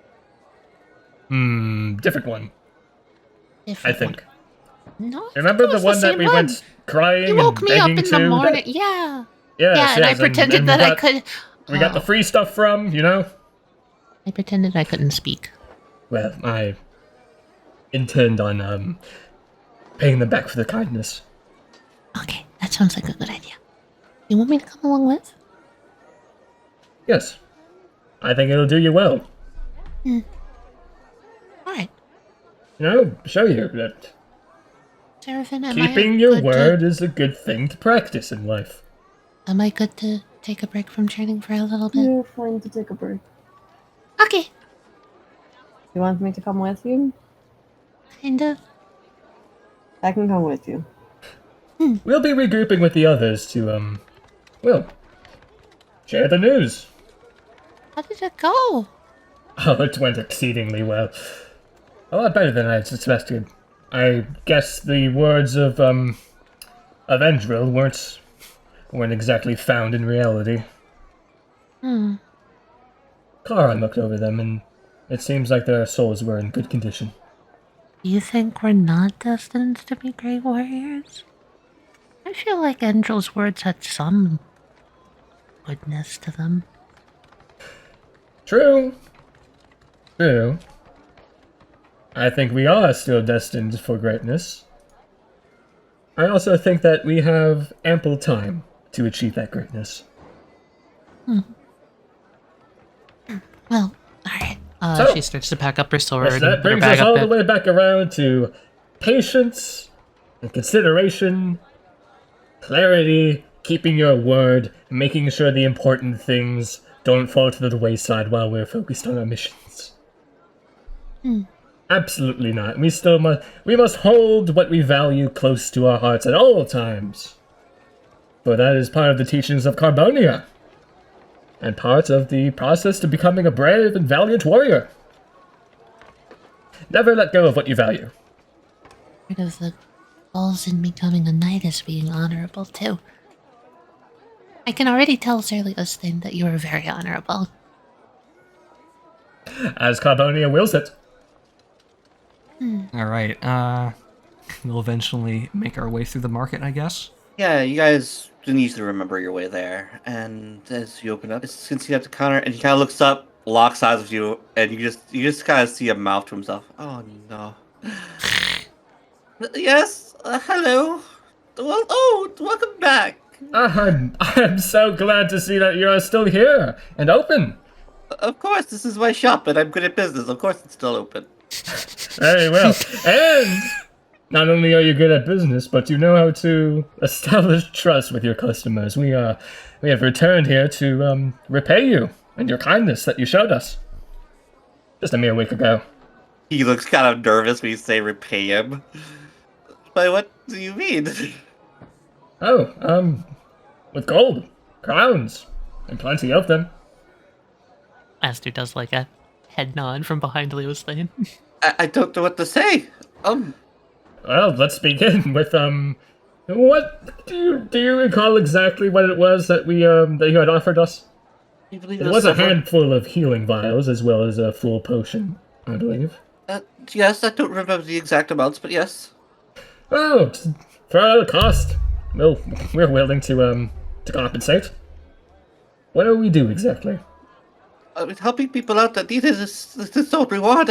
Different one, I Different think. one. No, I Remember think it the was one that same we one. went crying You woke and me up begging in to? the morning. That- Yeah. Yes, Yeah, and I yes, pretended and that we I got- could. We got the free stuff from, you know? I pretended I couldn't speak. Well, I intend on, paying them back for their kindness. Okay, that sounds like a good idea. You want me to come along with? Yes. I think it'll do you well. Alright. You know, show you that Seraphin, am keeping I your good word is a good thing to practice in life. Am I good to take a break from training for a little bit? You're fine to take a break. Okay. You want me to come with you? Kind of. I can come with you. We'll be regrouping with the others to, well, share the news. How did it go? Oh, it went exceedingly well. A lot better than I suspected. I guess the words of Endril weren't exactly found in reality. Charon looked over them, and it seems like their souls were in good condition. Do you think we're not destined to be great warriors? I feel like Endril's words had some goodness to them. True. I think we are still destined for greatness. I also think that we have ample time to achieve that greatness. Well, alright. So- She starts to pack up her sword Yes, and that put her brings bag us all up the it. way back around to patience and consideration, clarity, keeping your word, making sure the important things don't fall to the wayside while we're focused on our missions. Absolutely not. We must hold what we value close to our hearts at all times. For that is part of the teachings of Carbonia, and part of the process to becoming a brave and valiant warrior. Never let go of what you value. Part of the goals in becoming a knight is being honorable too. I can already tell Sir Leosthane that you are very honorable. As Carbonia wills it. Alright, we'll eventually make our way through the market, I guess. Yeah, you guys need to remember your way there. And as you open up, since you have to counter, and he kind of looks up, locks eyes with you, and you just kind of see him mouth to himself. Oh no. Yes. Hello. Well, welcome back. I'm so glad to see that you are still here and open. Of course, this is my shop, and I'm good at business. Of course, it's still open. Very well. And not only are you good at business, but you know how to establish trust with your customers. We have returned here to repay you and your kindness that you showed us just a mere week ago. He looks kind of nervous when you say repay him. By what do you mean? Oh, with gold, crowns, and plenty of them. Aster does like a head nod from behind Leosthane. I don't know what to say. Well, let's begin with what do you recall exactly what it was that that you had offered us? It was a handful of healing vials as well as a full potion, I believe. Yes, I don't remember the exact amounts, but yes. Oh, for a cost. Well, we're willing to compensate. What do we do exactly? Helping people out that need it is no reward.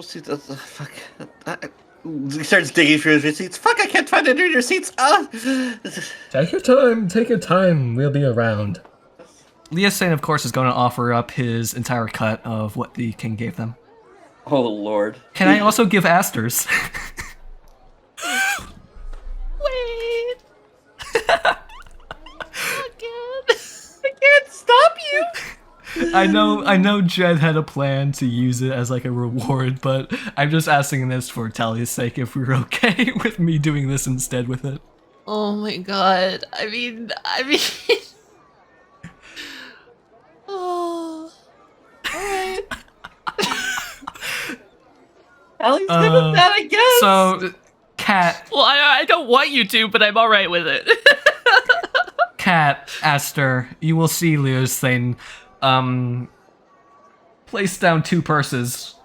See, fuck. He starts digging through his receipts. Fuck, I can't find any receipts. Take your time. We'll be around. Leosthane, of course, is going to offer up his entire cut of what the king gave them. Oh, Lord. Can I also give Aster's? Wait! I can't stop you! I know Jed had a plan to use it as like a reward, but I'm just asking this for Taliyah's sake if we're okay with me doing this instead with it. Oh my god. I mean... Oh... Alright. Ellie's good with that, I guess! So, Cat... Well, I don't want you to, but I'm alright with it. Cat, Aster, you will see Leosthane place down 2 purses.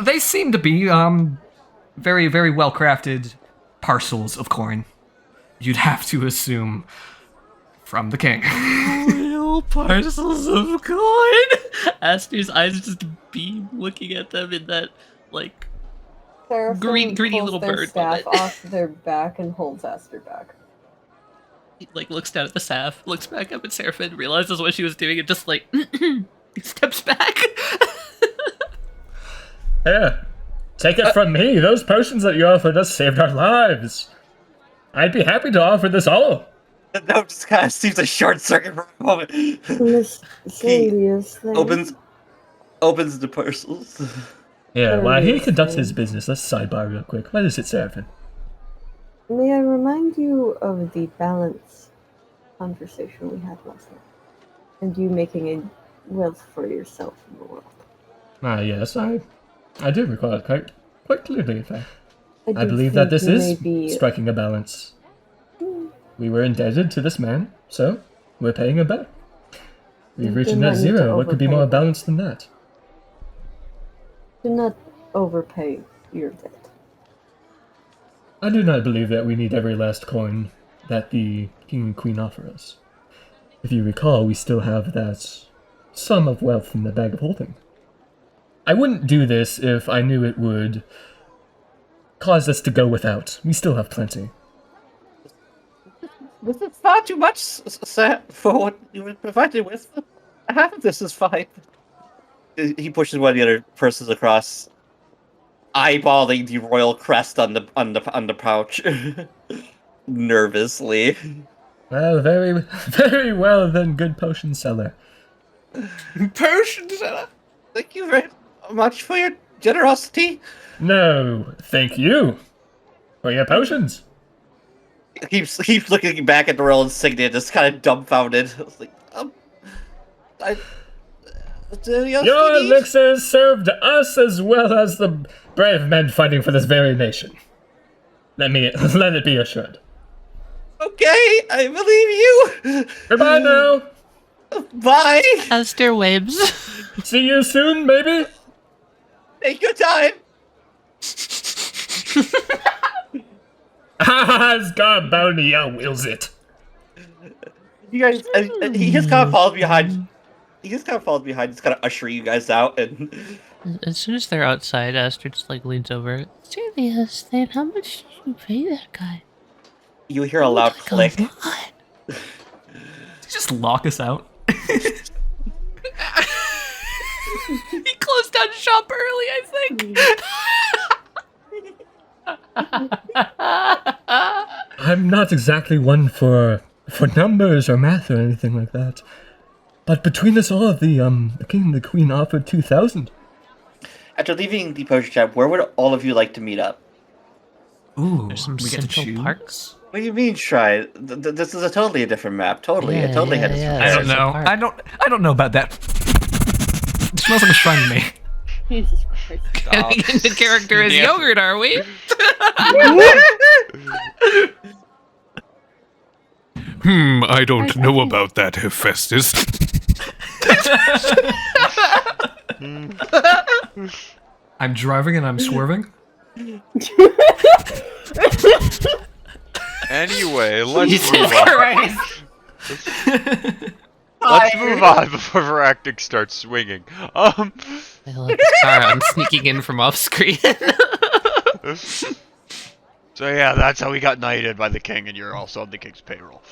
They seem to be very, very well crafted parcels of coin. You'd have to assume from the king. Real parcels of coin. Aster's eyes just beam looking at them in that like Seraphin greedy pulls little their bird staff moment. off their back and holds Aster back. He like looks down at the staff, looks back up at Seraphin, realizes what she was doing, and just like he steps back. Here, take it from me. Those potions that you offered us saved our lives. I'd be happy to offer this all. No, just kind of seems a short circuit for a moment. Miss Celia's thing. Opens the parcels. Yeah, while he conducts his business, let's sidebar real quick. What is it, Seraphin? May I remind you of the balance conversation we had last night? And you making a wealth for yourself in the world. Ah, yes, I do recall it quite clearly, in fact. I do believe that think this you is may be- striking a balance. We were indebted to this man, so we're paying him back. We've You reached do net not need zero. to What could be more overpay. balanced than that? Do not overpay your debt. I do not believe that we need every last coin that the king and queen offer us. If you recall, we still have that sum of wealth in the bag of holding. I wouldn't do this if I knew it would cause us to go without. We still have plenty. This is far too much, sir, for what you were provided with. Half of this is fine. He pushes one of the other purses across, eyeballing the royal crest on the pouch, nervously. Well, very, very well then, good potion seller. Potion seller. Thank you very much for your generosity. No, thank you for your potions. Keeps looking back at the royal insignia, just kind of dumbfounded. I was like, Your elixirs served us as well as the brave men fighting for this very nation. Let it be assured. Okay, I believe you. Goodbye now. Bye. Aster waves. See you soon, maybe? Take your time. As Carbonia wills it. You guys, he just kind of follows behind. He just kind of follows behind, just kind of ushering you guys out, and As soon as they're outside, Aster just like leans over. Seriously, how much did you pay that guy? You hear a loud click. What? Just lock us out. He closed down shop early, I think. I'm not exactly one for numbers or math or anything like that. But between us all, the king and the queen offered 2,000. After leaving the potion shop, where would all of you like to meet up? Ooh, There's some we get to central choose? parks. What do you mean, try? This is a totally different map. Totally, it Yeah, totally yeah, had its yeah. I don't Central know. Park. I don't know about that. It smells like a shrine to me. Jesus Christ. Getting into character as Yeah. yogurt, are we? I don't know about that, Hephaestus. I'm driving and I'm swerving. Anyway, let's Jesus move on. Christ. Let's move on before Viractik starts swinging. I like Charon sneaking in from off screen. So yeah, that's how we got knighted by the king, and you're also on the king's payroll.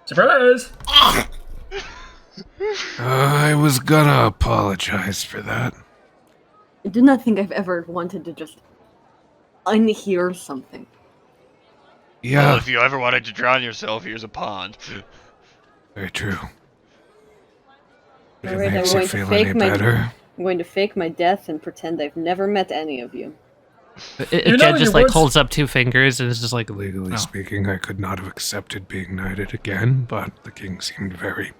Surprise! I was gonna apologize for that. I do not think I've ever wanted to just unhear something. Well, Yeah, if you ever wanted to drown yourself, here's a pond. very true. If it Alright, I'm makes going you to feel fake any my better. I'm going to fake my death and pretend I've never met any of you. You know, Jed just you like once- holds up two fingers and is just like, Legally Oh. speaking, I could not have accepted being knighted again, but the king seemed very...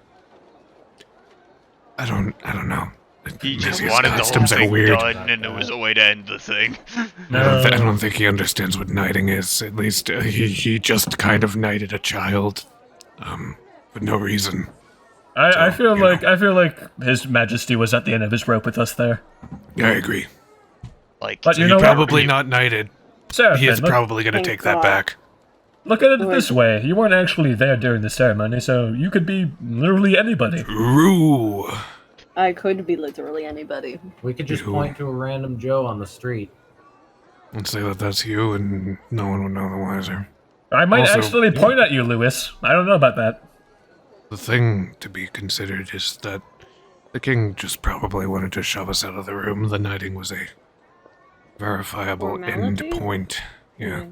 I don't know. He just Mezia's wanted the whole customs are thing weird. done, and it was a way to end the thing. I don't think he understands what knighting is. At least he just kind of knighted a child, for no reason. I So, feel you like His Majesty was at the end of his rope with us there. I agree. Like, But So you he's know what? probably not knighted. Seraphin, He is look, probably going to Thank take that God. back. look at it this way. You weren't actually there during the ceremony, so you could be literally anybody. True. I could be literally anybody. We could just Ew. point to a random Joe on the street. And say that that's you, and no one would know the wiser. I might Also- actually point at you, Lewis. I don't know about that. The thing to be considered is that the king just probably wanted to shove us out of the room. The knighting was a verifiable end Formality? point. Yeah.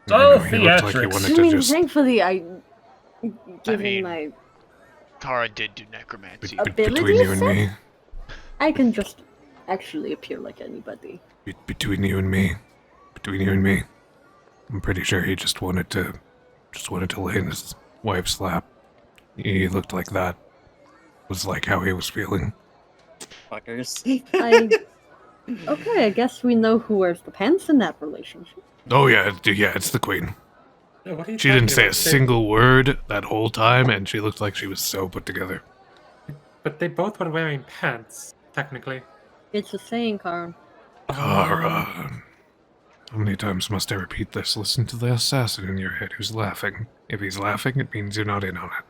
It's all He looked like he theatrics. wanted I to mean, just... thankfully, given mean, my Kara did do necromancy. ability Between you and set, me. I can just actually appear like anybody. Between you and me. Between you and me. I'm pretty sure he just wanted to lay in his wife's lap. He looked like that. Was like how he was feeling. Fuckers. Okay, I guess we know who wears the pants in that relationship. Oh yeah, it's the queen. Yeah, what are you She didn't talking say a about? single word that whole time, and she looked like she was so put together. But they both were wearing pants, technically. It's a saying, Karen. Kara. How many times must I repeat this? Listen to the assassin in your head who's laughing. If he's laughing, it means you're not in on it.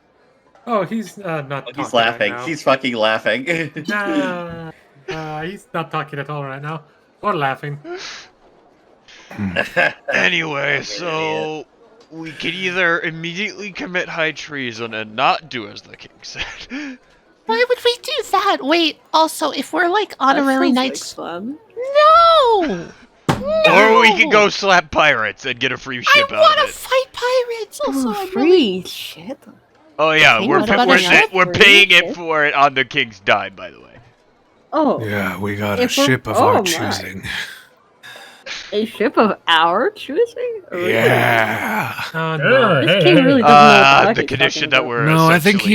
Oh, he's not talking He's laughing. right now. He's fucking laughing. He's not talking at all right now. Or laughing. Anyway, so we could either immediately commit high treason and not do as the king said, Why would we do that? Wait, also, if we're like honorary knights. fun. No! or we could go slap pirates and get a free I ship out want of to it. fight pirates. Also, I'm really. Free shit. Oh yeah, Hey, we're what about we're, a ship? we're paying it for it on the king's dime, by the way. Oh, Yeah, we got a If we're- ship of oh our my. choosing. a ship of our choosing? Really? Yeah. No. This king really doesn't know what the fuck The he's condition talking that about. we're No, I think essentially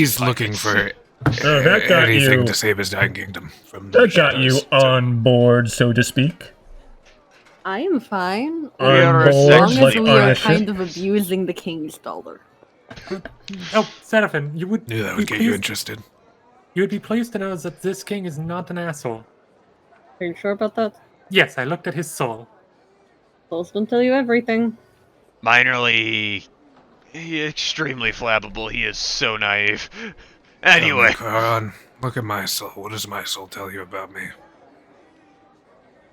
he's contracted looking for So that got anything you. to save his dying kingdom from the That got you shadows. on board, so to speak. I am fine. We are As long as like we on are a ship. kind of abusing the king's dollar. Oh, Seraphin, you would Knew that be would get you pleased- interested. You would be pleased to know that this king is not an asshole. Are you sure about that? Yes, I looked at his soul. Souls don't tell you everything. minorly extremely flammable. He is so naive. Anyway, Charon, look at my soul. What does my soul tell you about me?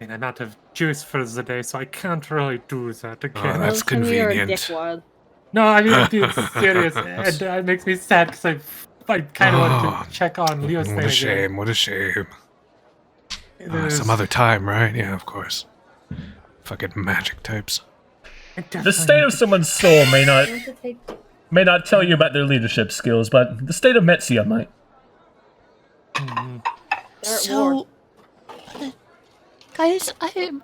And I'm out of juice for the day, so I can't really do that again. Oh, that's Tell me you're a convenient. dickwad. No, I mean, being serious. And it makes me sad because I kind of want to check on Leosthane What a again. shame, what a shame. There's- Some other time, right? Yeah, of course. Fucking magic types. I The definitely state need of to- someone's soul may not Want to take may not tell you about their leadership skills, but the state of Mezia might. They're at war. So, guys, I'm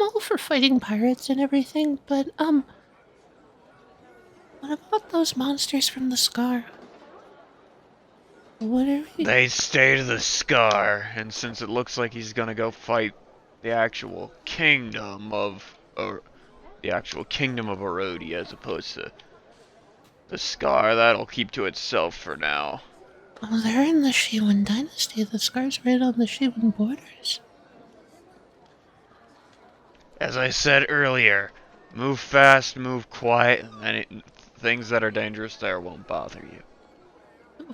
all for fighting pirates and everything, but what about those monsters from the Scar? What are we? They stay to the Scar, and since it looks like he's gonna go fight the actual kingdom of Erodi as opposed to the Scar, that'll keep to itself for now. Oh, they're in the Shewan dynasty. The Scar's right on the Shewan borders. As I said earlier, move fast, move quiet, and then things that are dangerous there won't bother you.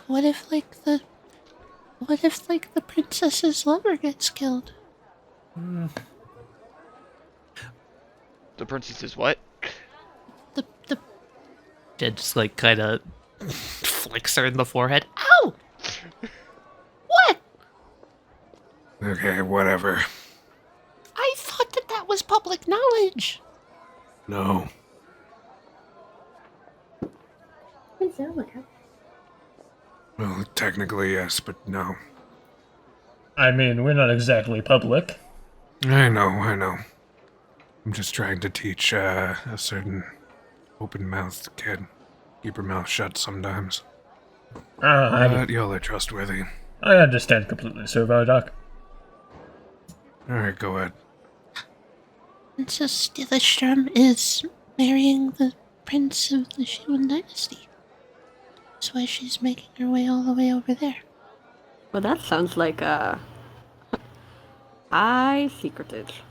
What if the princess's lover gets killed? The princess is what? The Jed just like kind of flicks her in the forehead. Ow! What? Okay, whatever. I thought that was public knowledge. No. Didn't sound like her. Well, technically, yes, but no. I mean, we're not exactly public. I know. I'm just trying to teach a certain open-mouthed kid. Keep her mouth shut sometimes. But y'all are trustworthy. I understand completely, Sir Viractik. Alright, go ahead. Princess Leosthane is marrying the prince of the Shewan dynasty. That's why she's making her way all the way over there. Well, that sounds like high secretage.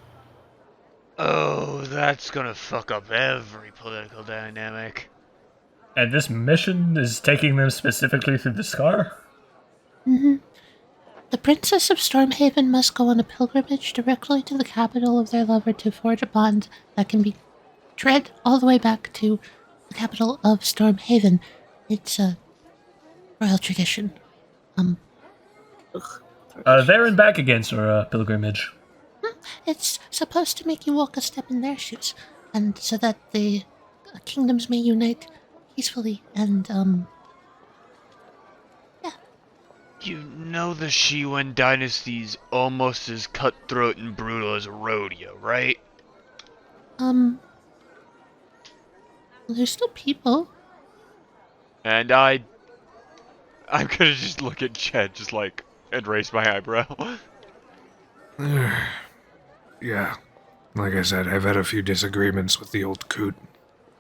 Oh, that's gonna fuck up every political dynamic. And this mission is taking them specifically through the Scar? Mm-hmm. The Princess of Stormhaven must go on a pilgrimage directly to the capital of their lover to forge a bond that can be tread all the way back to the capital of Stormhaven. It's a royal tradition. There and back again for a pilgrimage. It's supposed to make you walk a step in their shoes, and so that the kingdoms may unite peacefully and, yeah. You know the Shewan dynasty's almost as cutthroat and brutal as a rodeo, right? They're still people. And I'm gonna just look at Ched, just like, and raise my eyebrow. Yeah. Like I said, I've had a few disagreements with the old coot.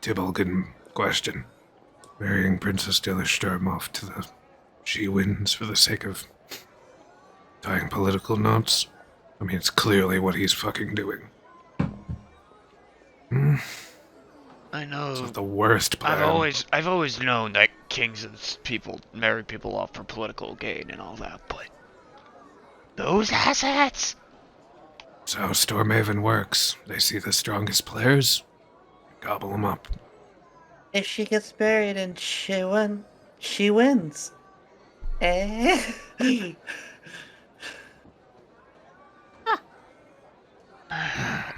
Tybalt in question. Marrying Princess Leosthane off to the She-Winds for the sake of tying political knots. I mean, it's clearly what he's fucking doing. I know. It's not the worst plan. I've always known that kings and people marry people off for political gain and all that, but those assets. That's how Stormhaven works. They see the strongest players, gobble them up. If she gets married and she wins. Eh?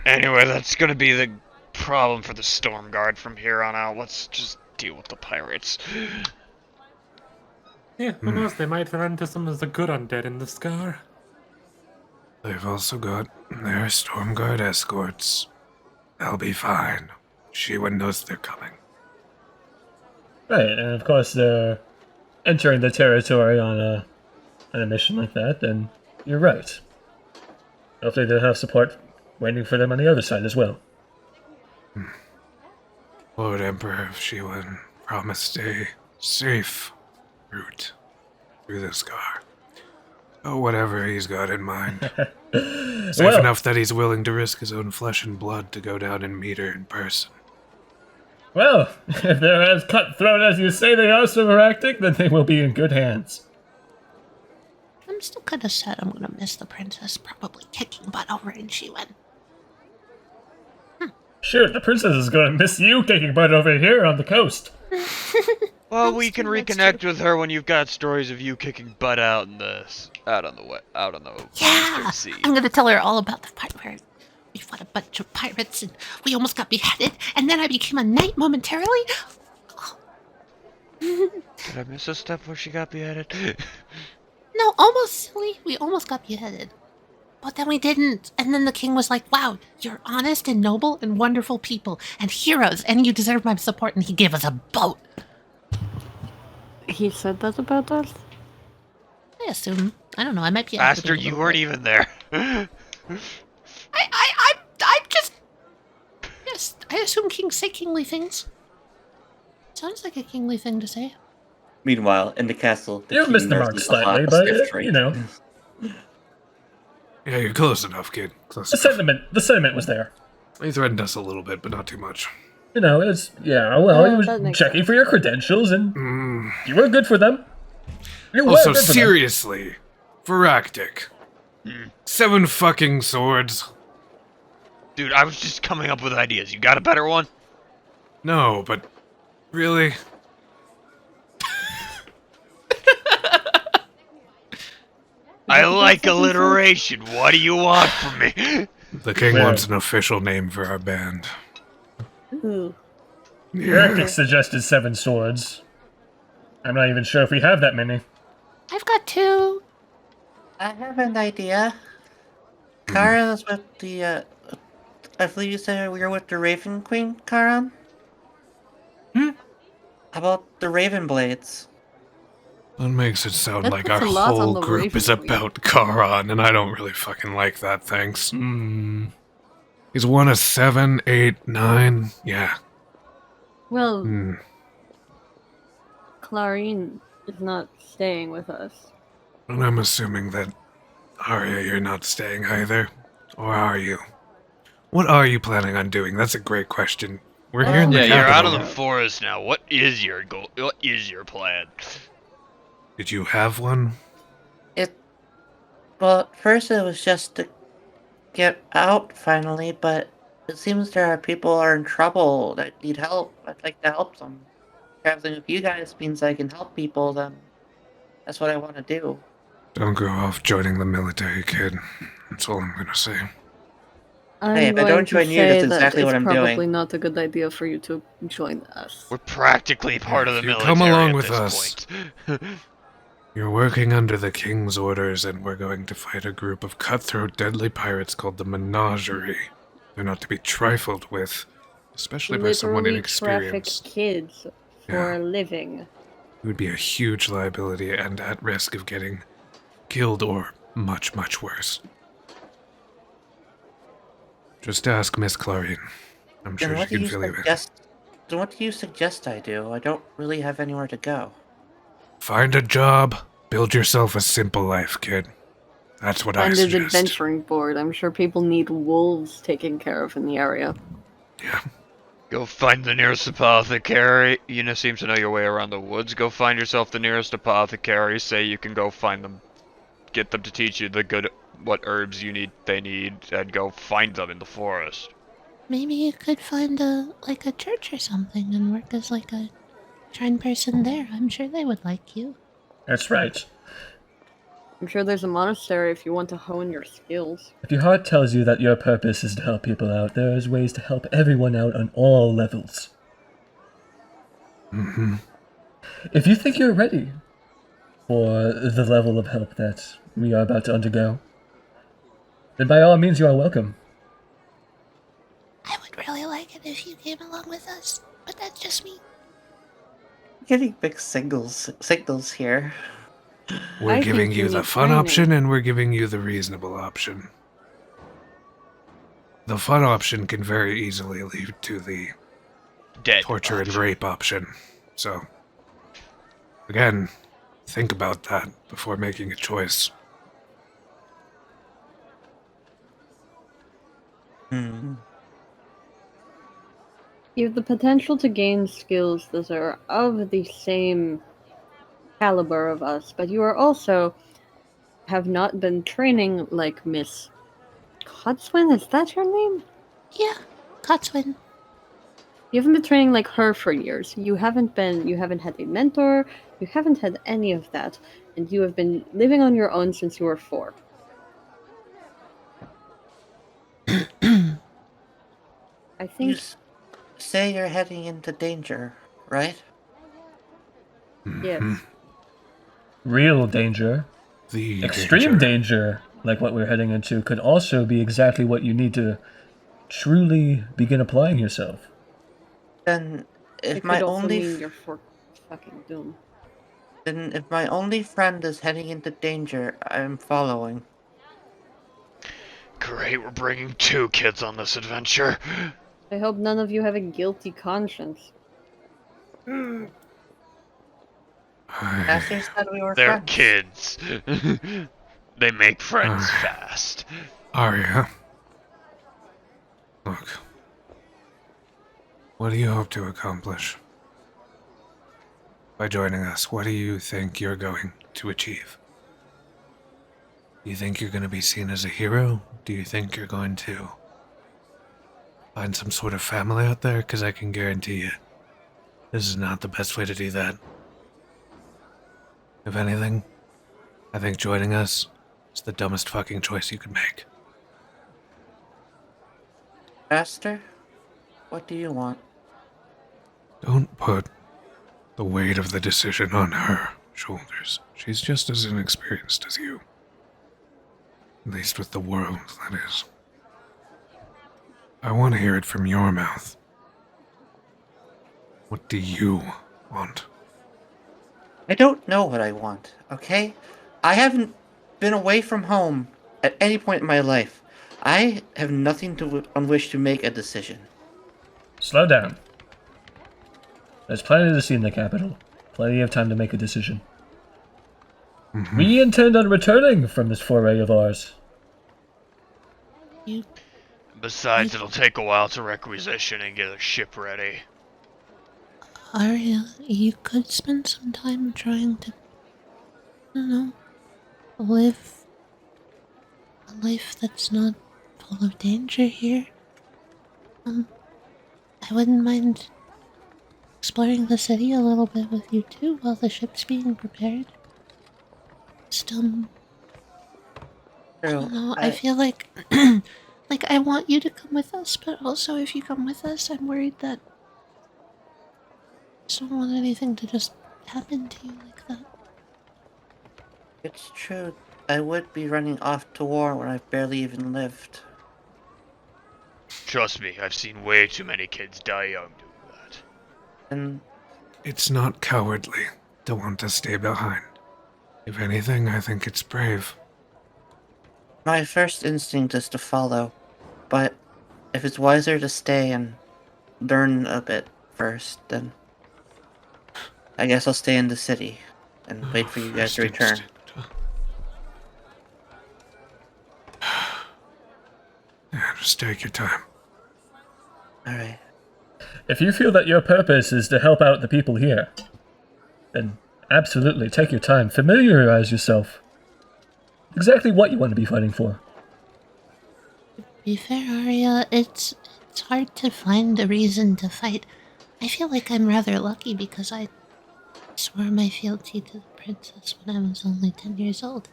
Anyway, that's gonna be the problem for the Storm Guard from here on out. Let's just deal with the pirates. Yeah, who knows? They might run into some of the good undead in the Scar. They've also got their Storm Guard escorts. They'll be fine. She-Wind knows they're coming. Right, and of course they're entering the territory on a mission like that, then you're right. Hopefully they'll have support waiting for them on the other side as well. Lord Emperor of She-Wind promised a safe route through the Scar. Oh, whatever he's got in mind. Safe enough that he's willing to risk his own flesh and blood to go down and meet her in person. Well, if they're as cutthroat as you say they are, Sir Viractik, then they will be in good hands. I'm still kind of sad I'm gonna miss the princess probably kicking butt over in Shiwen. Sure, the princess is going to miss you kicking butt over here on the coast. Well, we can reconnect with her when you've got stories of you kicking butt out on the Yeah, Eastern Sea. I'm gonna tell her all about the part where we fought a bunch of pirates and we almost got beheaded, and then I became a knight momentarily. Did I miss a step where she got beheaded? No, almost silly. We almost got beheaded. But then we didn't. And then the king was like, wow, you're honest and noble and wonderful people and heroes, and you deserve my support, and he gave us a boat. He said that about us? I assume. I don't know. I might be. Aster, you weren't even there. I'm just. Yes, I assume kings say kingly things. Sounds like a kingly thing to say. Meanwhile, in the castle, You missed the mark slightly, but you know, Yeah, you're close enough, kid. Close the sentiment was there. He threatened us a little bit, but not too much. You know, it's well, he was that makes checking sense. for your credentials, and you were good for them. You were Also, good for them. seriously, Viractik. 7 fucking swords. Dude, I was just coming up with ideas. You got a better one? No, but really? I like alliteration. What do you want from me? The king Well- wants an official name for our band. Ooh. Viractik suggested 7 swords. I'm not even sure if we have that many. I've got 2. I have an idea. Charon's with the, I believe you said we were with the Raven Queen, Charon? How about the Raven Blades? That makes it sound That like puts our a lot on whole the group Raven is Queen. about Charon, and I don't really fucking like that, thanks. He's one of 7, 8, 9. Yeah. Well, Hmm. Clarine is not staying with us. And I'm assuming that, Arya, you're not staying either. Or are you? What are you planning on doing? That's a great question. We're here in the Yeah, capital. you're out of the forest now. What is your goal? What is your plan? Did you have one? Well, at first it was just to get out finally, but it seems there are people are in trouble that need help. I'd like to help them. Traveling with you guys means I can help people, then that's what I want to do. Don't go off joining the military, kid. That's all I'm gonna say. I'm Hey, if I going don't to join you, say that's exactly that what it's I'm probably doing. not a good idea for you to join us. We're practically part of the If you military come along at with this us. point. You're working under the king's orders, and we're going to fight a group of cutthroat, deadly pirates called the Menagerie. They're not to be trifled with, especially by someone Literally inexperienced. traffic kids for a living. It would be a huge liability and at risk of getting killed or much, much worse. Just ask Miss Clarine. I'm Then sure what she do can you fill you in. suggest? Then what do you suggest I do? I don't really have anywhere to go. Find a job, build yourself a simple life, kid. That's what I Find an suggest. adventuring board. I'm sure people need wolves taken care of in the area. Yeah. Go find the nearest apothecary. You seem to know your way around the woods. Go find yourself the nearest apothecary. Say you can go find them. Get them to teach you what herbs they need, and go find them in the forest. Maybe you could find a church or something and work as like a shrine person there. I'm sure they would like you. That's right. I'm sure there's a monastery if you want to hone your skills. If your heart tells you that your purpose is to help people out, there is ways to help everyone out on all levels. Mm-hmm. If you think you're ready for the level of help that we are about to undergo, then by all means you are welcome. I would really like it if you came along with us, but that's just me. Getting big signals here. We're I giving think you you the need fun training. option, and we're giving you the reasonable option. The fun option can very easily lead to the Dead. torture and option. rape option. So, again, think about that before making a choice. Hmm. You have the potential to gain skills that are of the same caliber of us, but you are also have not been training like Miss Cotswin. Is that her name? Yeah, Cotswin. You haven't been training like her for years. You haven't had a mentor, you haven't had any of that, and you have been living on your own since you were 4. I You think say you're heading into danger, right? yes. Real danger, The extreme danger, like what we're heading into, could also be exactly what you need to truly begin applying yourself. Then if It my could also only mean you're for fucking doom. then if my only friend is heading into danger, I'm following. Great, we're bringing 2 kids on this adventure. I hope none of you have a guilty conscience. Aster said we were They're friends. kids. They make friends fast. Arya. Look. What do you hope to accomplish? By joining us, what do you think you're going to achieve? Do you think you're going to be seen as a hero? Do you think you're going to find some sort of family out there? Because I can guarantee you, this is not the best way to do that. If anything, I think joining us is the dumbest fucking choice you could make. Aster, what do you want? Don't put the weight of the decision on her shoulders. She's just as inexperienced as you. At least with the world, that is. I want to hear it from your mouth. What do you want? I don't know what I want, okay? I haven't been away from home at any point in my life. I have nothing on which to make a decision. Slow down. There's plenty to see in the capital. Plenty of time to make a decision. We intend on returning from this foray of ours. Besides, it'll take a while to requisition and get a ship ready. Arya, you could spend some time trying to, I don't know, live a life that's not full of danger here. I wouldn't mind exploring the city a little bit with you too while the ship's being prepared. I don't know, I feel like, like I want you to come with us, but also if you come with us, I'm worried that I just don't want anything to just happen to you like that. It's true, I would be running off to war when I've barely even lived. Trust me, I've seen way too many kids die young doing that. And It's not cowardly to want to stay behind. If anything, I think it's brave. my first instinct is to follow, but if it's wiser to stay and learn a bit first, then I guess I'll stay in the city and wait for you guys to First return. instinct. Yeah, just take your time. Alright. If you feel that your purpose is to help out the people here, then absolutely take your time. Familiarize yourself. Exactly what you want to be fighting for. To be fair, Arya, it's hard to find a reason to fight. I feel like I'm rather lucky because I swore my fealty to the princess when I was only 10 years old.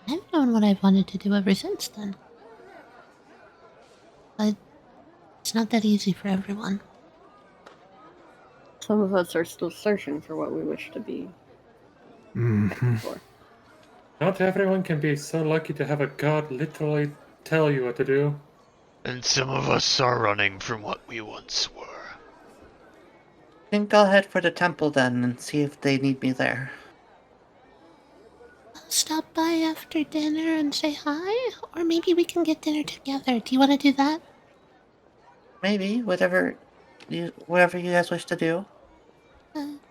I've known what I've wanted to do ever since then. But it's not that easy for everyone. Some of us are still searching for what we wish to be. For. Not everyone can be so lucky to have a god literally tell you what to do. And some of us are running from what we once were. Think I'll head for the temple then and see if they need me there. I'll stop by after dinner and say hi, or maybe we can get dinner together. Do you want to do that? Maybe, whatever you guys wish to do.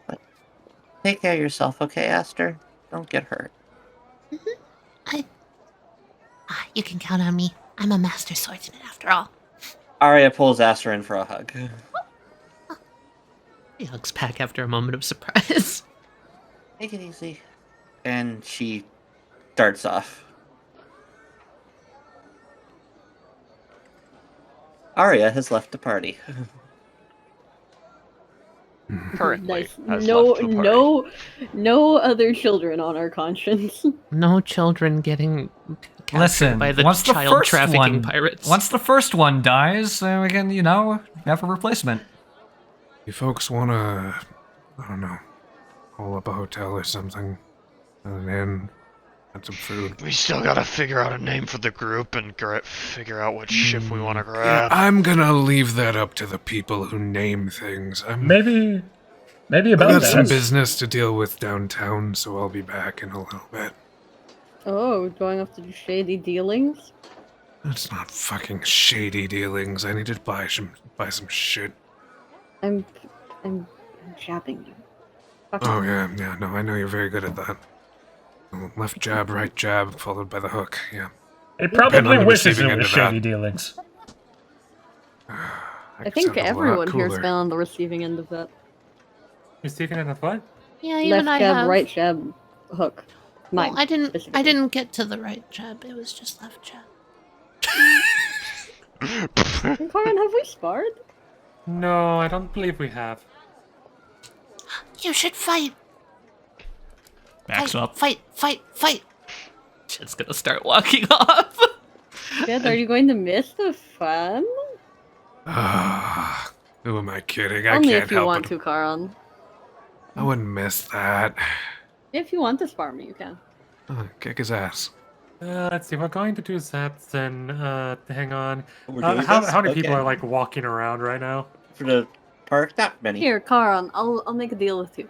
But take care of yourself, okay, Aster? Don't get hurt. You can count on me. I'm a master swordsman after all. Arya pulls Aster in for a hug. He hugs back after a moment of surprise. Take it easy. And she darts off. Arya has left the party. Currently, Nice. has No, left the party. no other children on our conscience. No children getting captured Listen, by the once the child first trafficking one, pirates. once the first one dies, we can, have a replacement. You folks wanna, I don't know, call up a hotel or something, an inn, get some food. We still gotta figure out a name for the group and figure out what ship we want to Yeah, grab. I'm gonna leave that up to the people who name things. Maybe I've about got some that. business to deal with downtown, so I'll be back in a little bit. Oh, going off to do shady dealings? It's not fucking shady dealings. I need to buy some shit. I'm jabbing you. Fuck Oh you. yeah, no, I know you're very good at that. Left jab, right jab, followed by the hook. Yeah. He Been on probably the wishes receiving it end was of that. shady dealings. I think everyone here's been on the receiving end of that. Receiving end of what? Yeah, even Left I jab, have. right jab, hook. Well, Mine. I specifically. didn't get to the right jab. It was just left jab. Karan, have we sparred? No, I don't believe we have. You should fight. Backs up. Fight. Shit's gonna start walking off. Jed, are you going to miss the fun? Who am I kidding? I Only can't if you help want it. to, Karan. I wouldn't miss that. If you want to spar me, you can. Kick his ass. Let's see, we're going to do Zaps then, hang on. We're doing How this? many people Okay. are, like, walking around right now? For the park, not many. Here, Karan, I'll make a deal with you.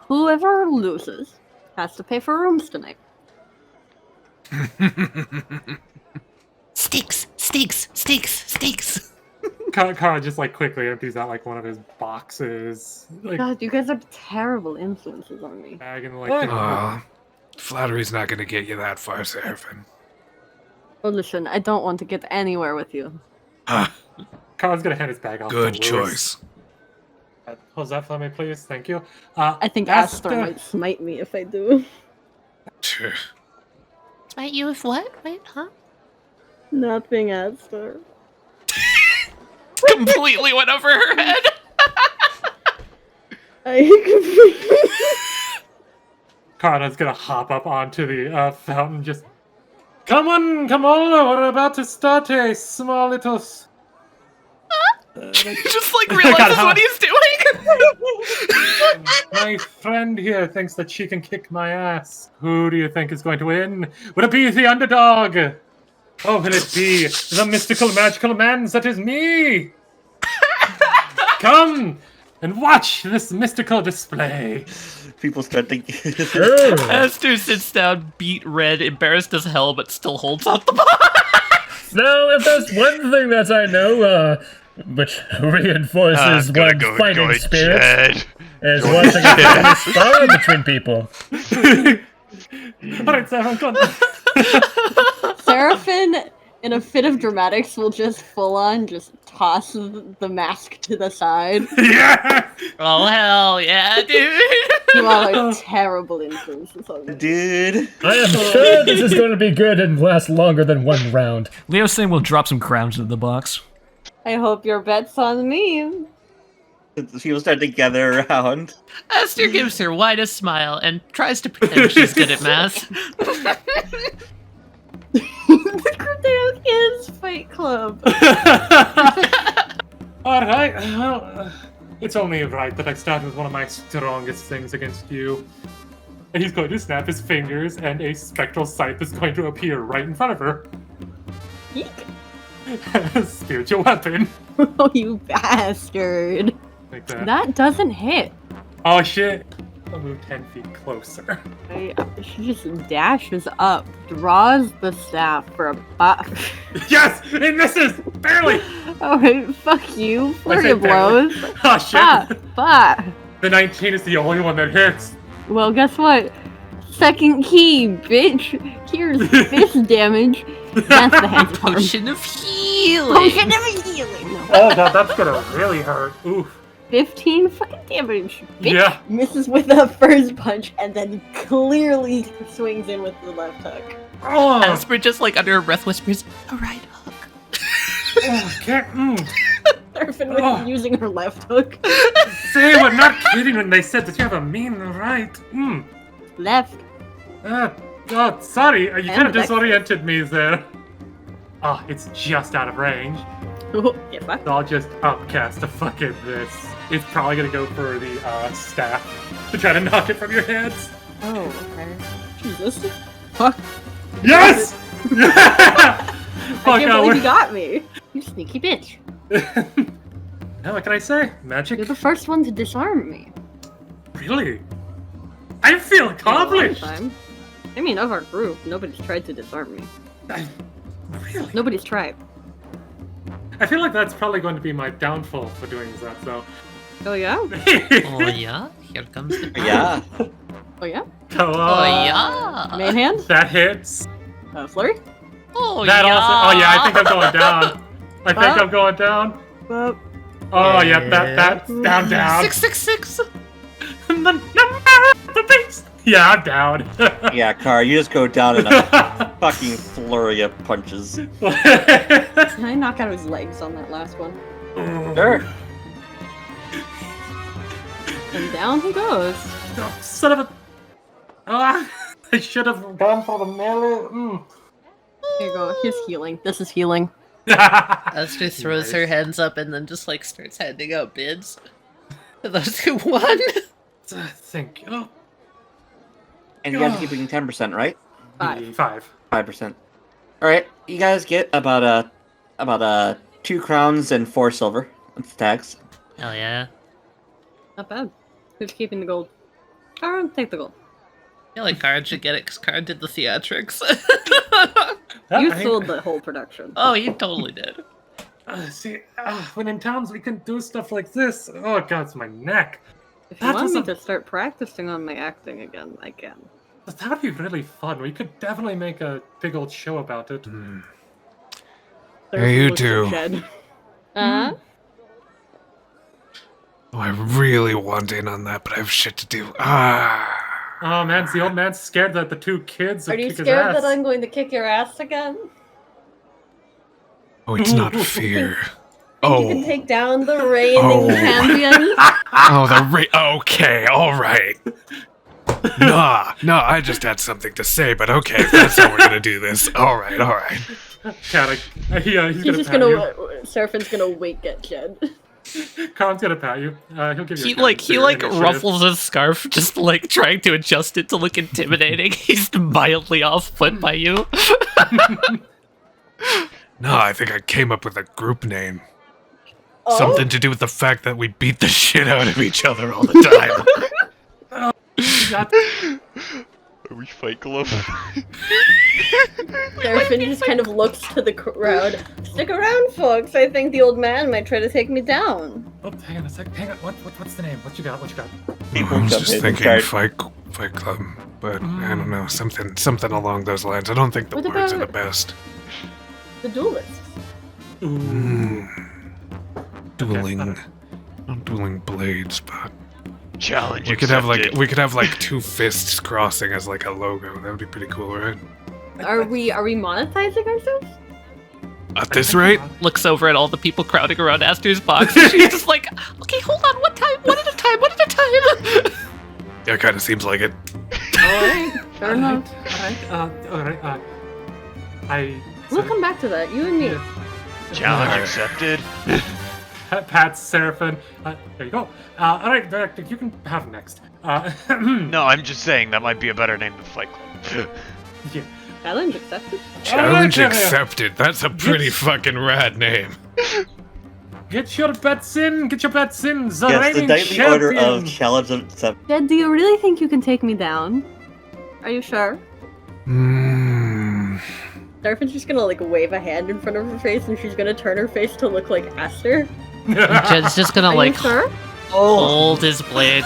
Whoever loses has to pay for rooms tonight. Steaks. Kara just, like, quickly empties out, like, one of his boxes. Like, God, you guys are terrible influences on me. bag and, like, Flattery's not gonna get you that far, Seraphin. Oh, listen, I don't want to get anywhere with you. Kara's gonna hand his bag off Good to Lewis. choice. Hold that for me, please. Thank you. I think Aster might smite me if I do. Smite you with what? Wait, huh? Nothing, Aster. Completely went over her head. Kara's gonna hop up onto the fountain, just... Come on, we're about to start a small little... Just like realizes what he's doing. My friend here thinks that she can kick my ass. Who do you think is going to win? Will it be the underdog? Or will it be the mystical, magical man that is me? Come and watch this mystical display. People start thinking. Aster sits down, beat red, embarrassed as hell, but still holds up the box. Now, if there's one thing that I know, which reinforces one's fighting spirit, is watching a spar between people. Alright, Seraphin, come on. Seraphin, in a fit of dramatics, will just full-on just toss the mask to the side. Yeah! Oh, hell yeah, dude. You all are terrible influences on me. Dude. I am sure this is going to be good and last longer than one round. Leosthane will drop some crowns into the box. I hope your bet's on me. People start to gather around. Aster gives her widest smile and tries to pretend she's good at math. The Crypto Kids Fight Club. Alright, well, it's only right that I start with one of my strongest things against you. And he's going to snap his fingers, and a spectral scythe is going to appear right in front of her. Eek. Spiritual weapon. Oh, you bastard. Like that. That doesn't hit. Oh shit. I'll move 10 feet closer. She just dashes up, draws the staff for a buck. Yes! It misses! Barely! Alright, fuck you. Flurry said of blows. Oh shit! Fuck. The 19 is the only one that hits. Well, guess what? Second key, bitch. Here's fist damage. That's the hand Potion of healing. Potion of healing. Oh god, that's gonna really hurt. Oof. 15 fucking damage. Bitch Yeah. Misses with the first punch and then clearly swings in with the left hook. Oh, Asper just like under her breath whispers, "A right hook." okay. Seraphin was Oh. using her left hook. They were not kidding when they said that you have a mean right. Left. Oh, sorry. You kind of And disoriented me there. Oh, it's just out of range. Get back. So I'll just upcast the fucking this. It's probably gonna go for the staff to try to knock it from your hands. Oh, okay. Jesus. Fuck. Yes! I can't believe you got me. You sneaky bitch. Now, what can I say? Magic? You're the first one to disarm me. Really? I feel In a long accomplished! time. I mean, of our group, nobody's tried to disarm me. Really? Nobody's tried. I feel like that's probably going to be my downfall for doing that, so. Oh yeah? Oh yeah? Here comes the Yeah. Oh yeah? Come Oh on. yeah? Main hand? That hits. Flurry? Oh That yeah? also. Oh yeah, I think I'm going down. I think Huh? I'm going down. Well, Oh yeah, that's down. 666. The number of the beast. Yeah, I'm down. Yeah, Car, you just go down in a fucking flurry of punches. can I knock out his legs on that last one? Sure. And down he goes. Oh, son of a. Ah, I should have gone for the melee. Here you go. Here's healing. This is healing. Aster throws her hands up and then just like starts handing out bids. Those who won. Thank you. And you guys are keeping 10%, right? 5. 5%. Alright, you guys get about 2 crowns and 4 silver. That's tax. Hell yeah. Not bad. Who's keeping the gold? Charon, take the gold. I feel like Karan should get it because Karan did the theatrics. You sold the whole production. Oh, he totally did. See, when in towns we can do stuff like this. Oh god, it's my neck. If you want me to start practicing on my acting again, I can. That would be really fun. We could definitely make a big old show about it. Hey, you Looks at two. Jed. Uh-huh. Oh, I really want in on that, but I have shit to do. Ah. Oh man, the old man's scared that the 2 kids will Are you kick his scared ass. that I'm going to kick your ass again? Oh, it's not fear. You Oh. can take down the reigning Oh. champion. Oh, okay, alright. Nah, I just had something to say, but okay, if that's how we're gonna do this. Alright. Cat, he's He's just pat you. Seraphin's gonna wink at Jed. Karan's gonna pat you. He'll give you He a like initiative. ruffles his scarf, just like trying to adjust it to look intimidating. He's mildly off put by you. No, I think I came up with a group name. Oh? Something to do with the fact that we beat the shit out of each other all the time. Are we Fight Club? Seraphin just kind of looks to the crowd. Stick around, folks. I think the old man might try to take me down. Oh, hang on a sec. Hang on. What's the name? What you got? I was jump just in and thinking start- Fight Club, but I don't know, something along those lines. I don't think the What words are about- the best. The duelists. Dueling, not dueling blades, but Challenge we could have accepted. like 2 fists crossing as like a logo. That would be pretty cool, right? Are we monetizing ourselves? At this rate, Looks over at all the people crowding around Aster's box. And she's just like, okay, hold on, one at a time. yeah, kind of seems like it. Alright, fair enough. We'll come back to that, you and me. Challenge Alright. accepted. Pat's Seraphin. There you go. Alright, Viractik, you can have next. No, I'm just saying that might be a better name than Fight Club. Yeah. Challenge accepted? Challenge Alright, accepted. That's a pretty fucking rad name. Get your bets in. The Yes, the reigning Knightly Order champion. of Challenge of 7. Jed, do you really think you can take me down? Are you sure? Seraphin's just gonna like wave a hand in front of her face and she's gonna turn her face to look like Aster. Jed's just gonna Are like you sure? hold his blade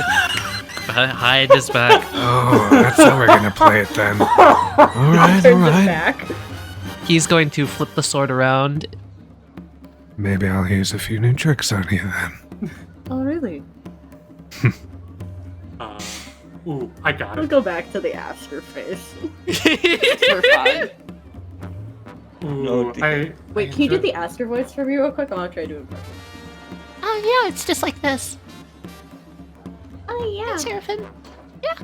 behind his back. Oh, that's how we're gonna play it then. Alright, Turns it alright. back. He's going to flip the sword around. Maybe I'll use a few new tricks on you then. Oh really? I got I'll it. go back to the Aster face. For fun. Ooh, Wait, can you do the Aster voice for me real quick? I'm gonna try to do it. Oh yeah, it's just like this. Oh yeah. Seraphin. Yeah.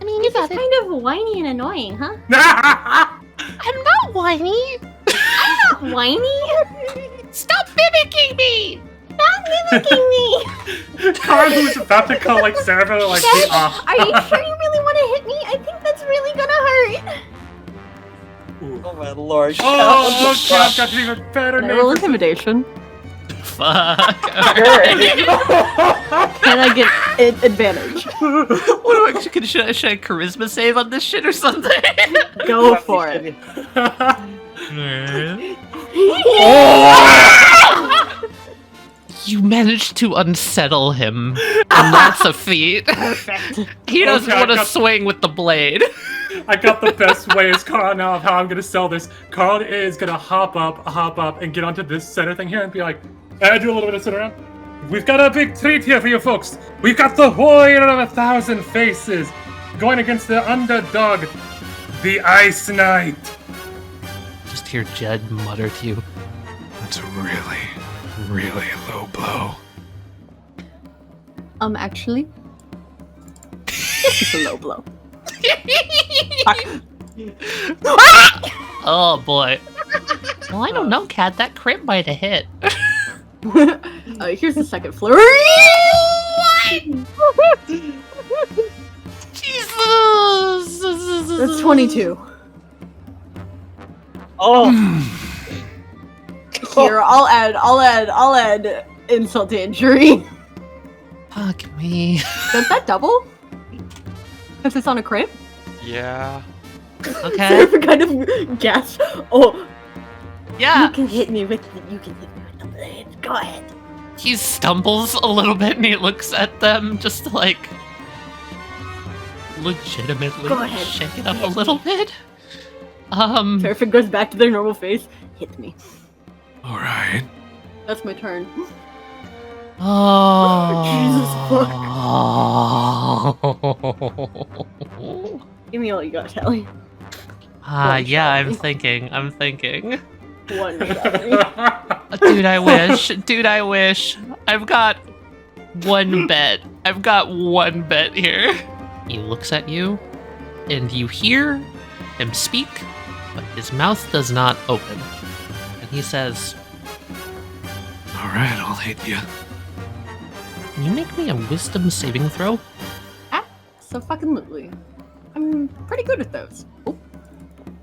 I mean, You got kind of whiny and annoying, huh? I'm not whiny. I'm not whiny. Stop mimicking me. Stop mimicking me. Carl, who's about to call like Seraphin, like Daddy, the off. are you sure you really want to hit me? I think that's really gonna hurt. Oh my lord. Oh, okay, I've got an even better Can I name. roll for- intimidation? Fuck. Can I get advantage? What do I should I charisma save on this shit or something? Go for it. You managed to unsettle him, and that's a feat. Perfect. He doesn't Okay, I want to got- swing with the blade. I got the best way as Carl now of how I'm gonna sell this. Carl is gonna hop up, and get onto this center thing here and be like, do a little bit of sit around. We've got a big treat here for you folks. We've got the warrior of 1,000 faces going against the underdog, the Ice Knight. Just hear Jed mutter to you. That's a really, really low blow. Actually, this is a low blow. Oh boy. Well, I don't know, Cat. That crit might have hit. Here's the second flurry. Jesus! That's 22. Oh. Here, I'll add insult to injury. Fuck me. Does that double? If it's on a crit? Yeah. Okay. Kind of gasp. Oh, Yeah. you can hit me with the blade. Go ahead. He stumbles a little bit and he looks at them just to, like, legitimately Go ahead. shake it up a little bit. Seraphin goes back to their normal face. Hit me. All right. That's my turn. Oh. Give me all you got, Tally. Yeah, I'm thinking. One shot. Dude, I wish. I've got one bet here. He looks at you, and you hear him speak, but his mouth does not open. And he says, All right, I'll hit you. "Can you make me a wisdom saving throw?" So fucking literally. I'm pretty good at those. Oh.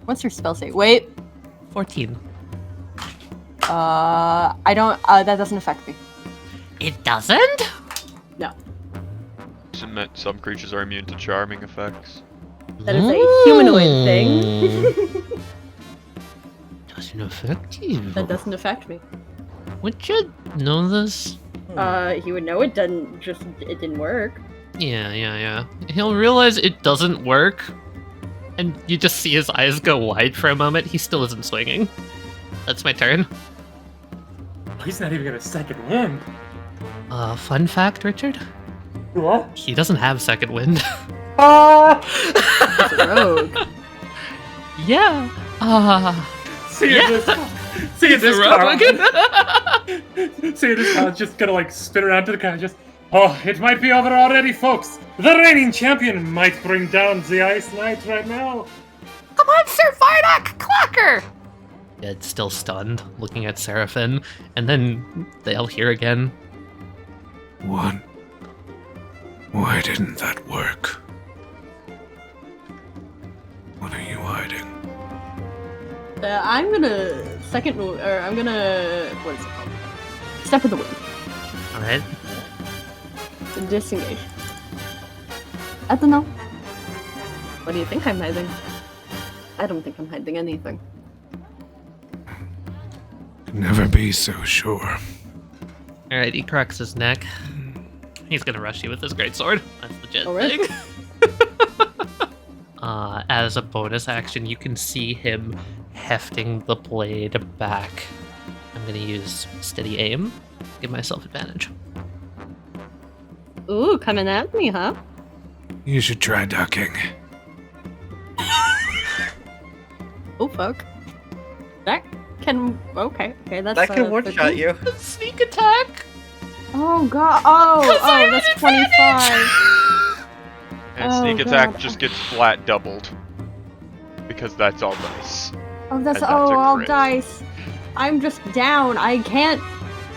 What's your spell save? Wait. 14. I don't, that doesn't affect me. It doesn't? No. Some creatures are immune to charming effects. That is a humanoid thing. Doesn't affect you. That doesn't affect me. Would you know this? He would know it didn't work. Yeah. He'll realize it doesn't work, and you just see his eyes go wide for a moment. He still isn't swinging. That's my turn. He's not even gonna second wind. Fun fact, Richard? What? He doesn't have second wind. He's a rogue. Yeah. See Yeah. this a car. rogue. See this car just gonna like spin around to the car. Just it might be over already, folks. The reigning champion might bring down the Ice Knight right now. Come on, Sir Viractik, Clocker! Ed's still stunned, looking at Seraphin, and then they'll hear again. What? Why didn't that work? What are you hiding? I'm gonna what is it called? Step of the wind. Alright. Disengage. I don't know. What do you think I'm hiding? I don't think I'm hiding anything. Never be so sure. Alright, he cracks his neck. He's gonna rush you with his greatsword. That's the jet Alright. thing. As a bonus action, you can see him hefting the blade back. I'm gonna use steady aim. Give myself advantage. Ooh, coming at me, huh? You should try ducking. Oh fuck. That can okay, that's That can one shot you. Sneak attack. Oh god. Oh, that's 25. And Oh, sneak attack God. just gets flat doubled. Because that's all dice. Oh, that's And that's a all crit. dice. I'm just down. I can't.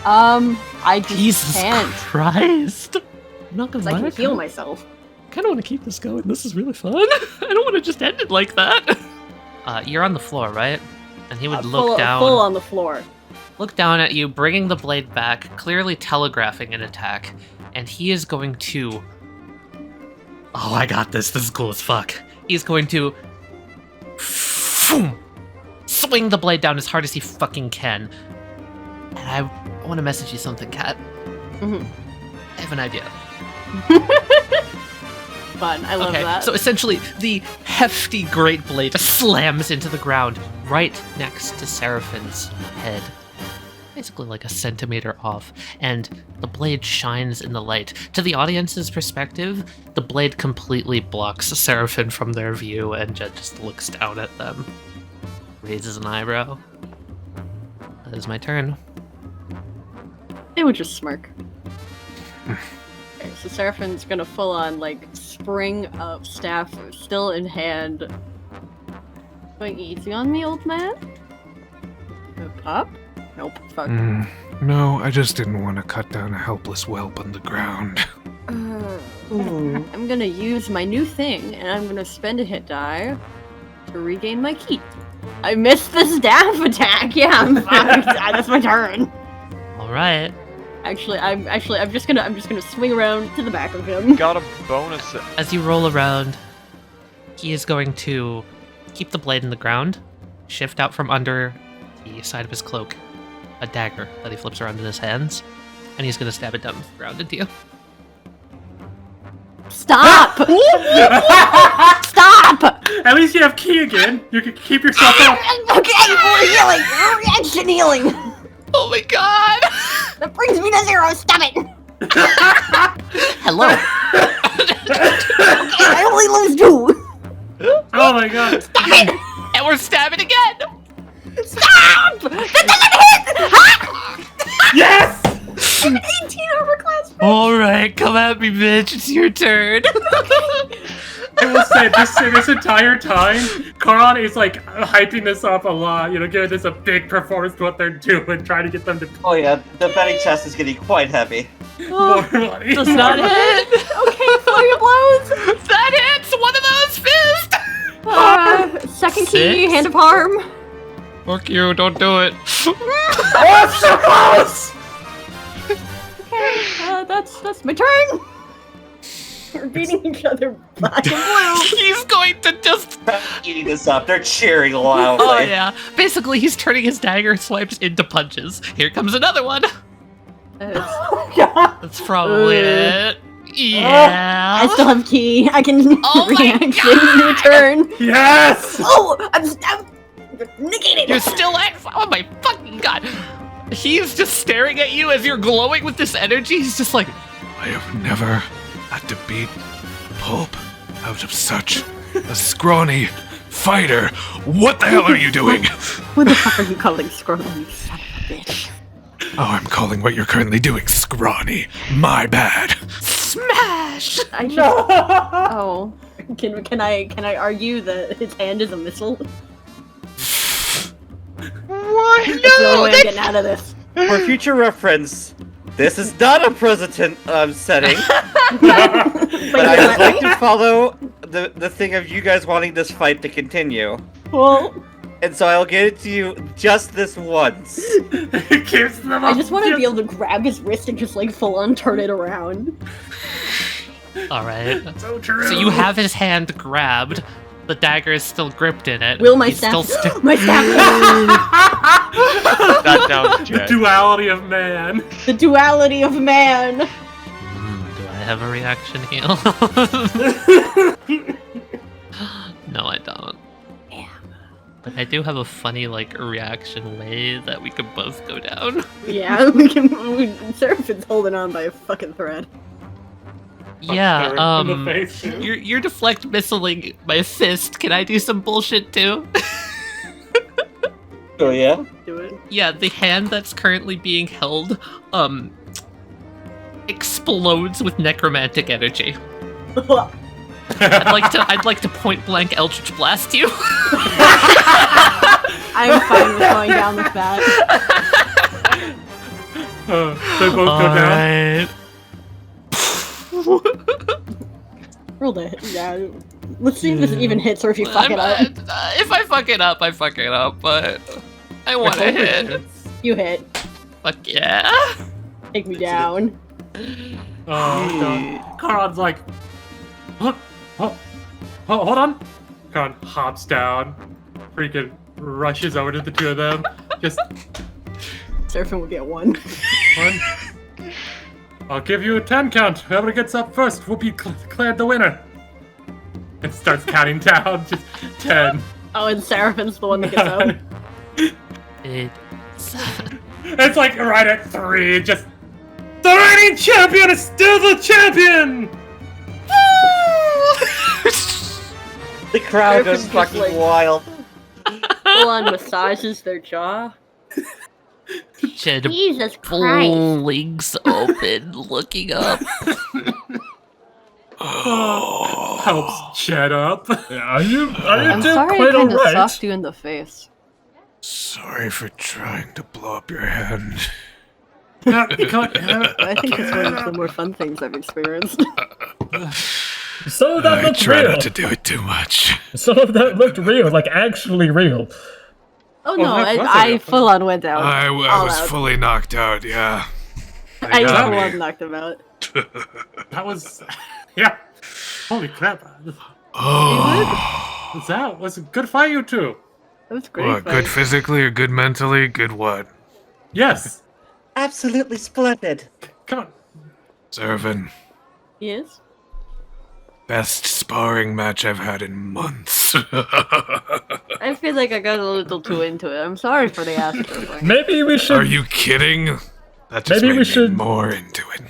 I just Jesus can't. Christ. I'm not gonna 'Cause I lie. can heal myself. I kind of want to keep this going. This is really fun. I don't want to just end it like that. You're on the floor, right? And he would look down. Full on the floor. Look down at you, bringing the blade back, clearly telegraphing an attack, and he is going to. Oh, I got this. This is cool as fuck. He's going to. Swing the blade down as hard as he fucking can. And I want to message you something, Kat. Mhm. I have an idea. Fun. I love Okay, that. so essentially, the hefty great blade slams into the ground right next to Seraphin's head. Basically like a centimeter off, and the blade shines in the light. To the audience's perspective, the blade completely blocks Seraphin from their view and just looks down at them. Raises an eyebrow. That is my turn. They would just smirk. Okay, so Seraphin's gonna full on like spring up, staff still in hand. Going easy on me, old man. Up? Nope. Fuck. No, I just didn't want to cut down a helpless whelp on the ground. I'm gonna use my new thing, and I'm gonna spend a hit die to regain my key. I missed the staff attack. Yeah, I'm fucked. That's my turn. All right. Actually, I'm just gonna swing around to the back of him. Got a bonus. As you roll around, he is going to keep the blade in the ground, shift out from under the side of his cloak a dagger that he flips around in his hands, and he's going to stab it down the ground into you. Stop! Stop! At least you have key again. You can keep yourself up. Okay, we're healing. We're reaction healing. Oh my god! That brings me to 0. Stop it. Hello. Okay, I only lose 2. Oh my god. Stop it! And we're stabbing again! Stop! That doesn't hit! Yes! 18 armor class. Alright, come at me, bitch. It's your turn. I will say, this entire time, Charon is like hyping this up a lot, you know, giving this a big performance to what they're doing, trying to get them to Oh yeah, the betting chest is getting quite heavy. more money. Does not hit. Okay, flurry of blows. That hits! One of those fists! Second key, 6? hand of harm. Fuck you, don't do it. Oh, it's so close! Okay, that's my turn. We're beating each other black and blue. He's going to just... Eating this up, they're cheering loudly. Oh yeah. Basically, he's turning his dagger swipes into punches. Here comes another one. That's probably it. Yeah. I still have key. I can Oh my reaction your turn. Yes! Oh, I'm negated. You're still at... Oh my fucking god. He's just staring at you as you're glowing with this energy. He's just like... I have never had to beat Pope out of such a scrawny fighter. What the hell are you doing? What the fuck are you calling scrawny, you son of a bitch? Oh, I'm calling what you're currently doing scrawny. My bad. Smash! I just... Oh. Can I argue that his hand is a missile? What? That's the only way I'm getting out of this. For future reference, this is not a president setting, But but I would like to follow the thing of you guys wanting this fight to continue. Well, And so I'll get it to you just this once. It keeps them I up. just want to be able to grab his wrist and just like full on turn it around. Alright. So true. So you have his hand grabbed. The dagger is still gripped in it. Will my He's staff? still My staff. That down, The Jet. duality of man. The duality of man. Do I have a reaction heal? No, I don't. But I do have a funny, like, reaction way that we could both go down. Yeah, we can. Seraphin's holding on by a fucking thread. Yeah, in the face, too. you're deflect missiling my fist. Can I do some bullshit too? Oh yeah. Do it. Yeah, the hand that's currently being held, explodes with necromantic energy. I'd like to point blank Eldritch Blast you. I'm fine with going down with that. They both go down. Roll the yeah. Let's see if this even hits or if you fuck it up. If I fuck it up, I fuck it up, but I want to hit. You hit. Fuck yeah. Take me down. Oh, God. Charon's like, hold on. Charon hops down, freaking rushes over to the two of them. Just Seraphin will get 1. 1. I'll give you a 10 count. Whoever gets up first will be declared the winner. And starts counting down. Just 10. Oh, and Seraphin's the one that gets out. It's like right at 3. Just the reigning champion is still the champion. The crowd goes Seraphin just, fucking like- wild. Full on massages their jaw. Shed Jesus Christ. blinks open, looking up. Helps Chet up. Are you I'm doing sorry I quite kind of alright? socked you in the face. Sorry for trying to blow up your hand. I think it's one of the more fun things I've experienced. Some of that I looked try real. not to do it too much. Some of that looked real, like actually real. Oh no, that was I a- full on went out. I all was out. fully knocked out, yeah. I got full me. on knocked him out. That was, yeah. Holy crap! Oh. That was a good fight, you two. That was great. What, good fight. physically or good mentally? Good what? Yes. Absolutely splendid. Come on. Seraphin, Yes. best sparring match I've had in months. I feel like I got a little too into it. I'm sorry for the Aster thing. Maybe we should. Are you kidding? That just Maybe made we me should- more into it.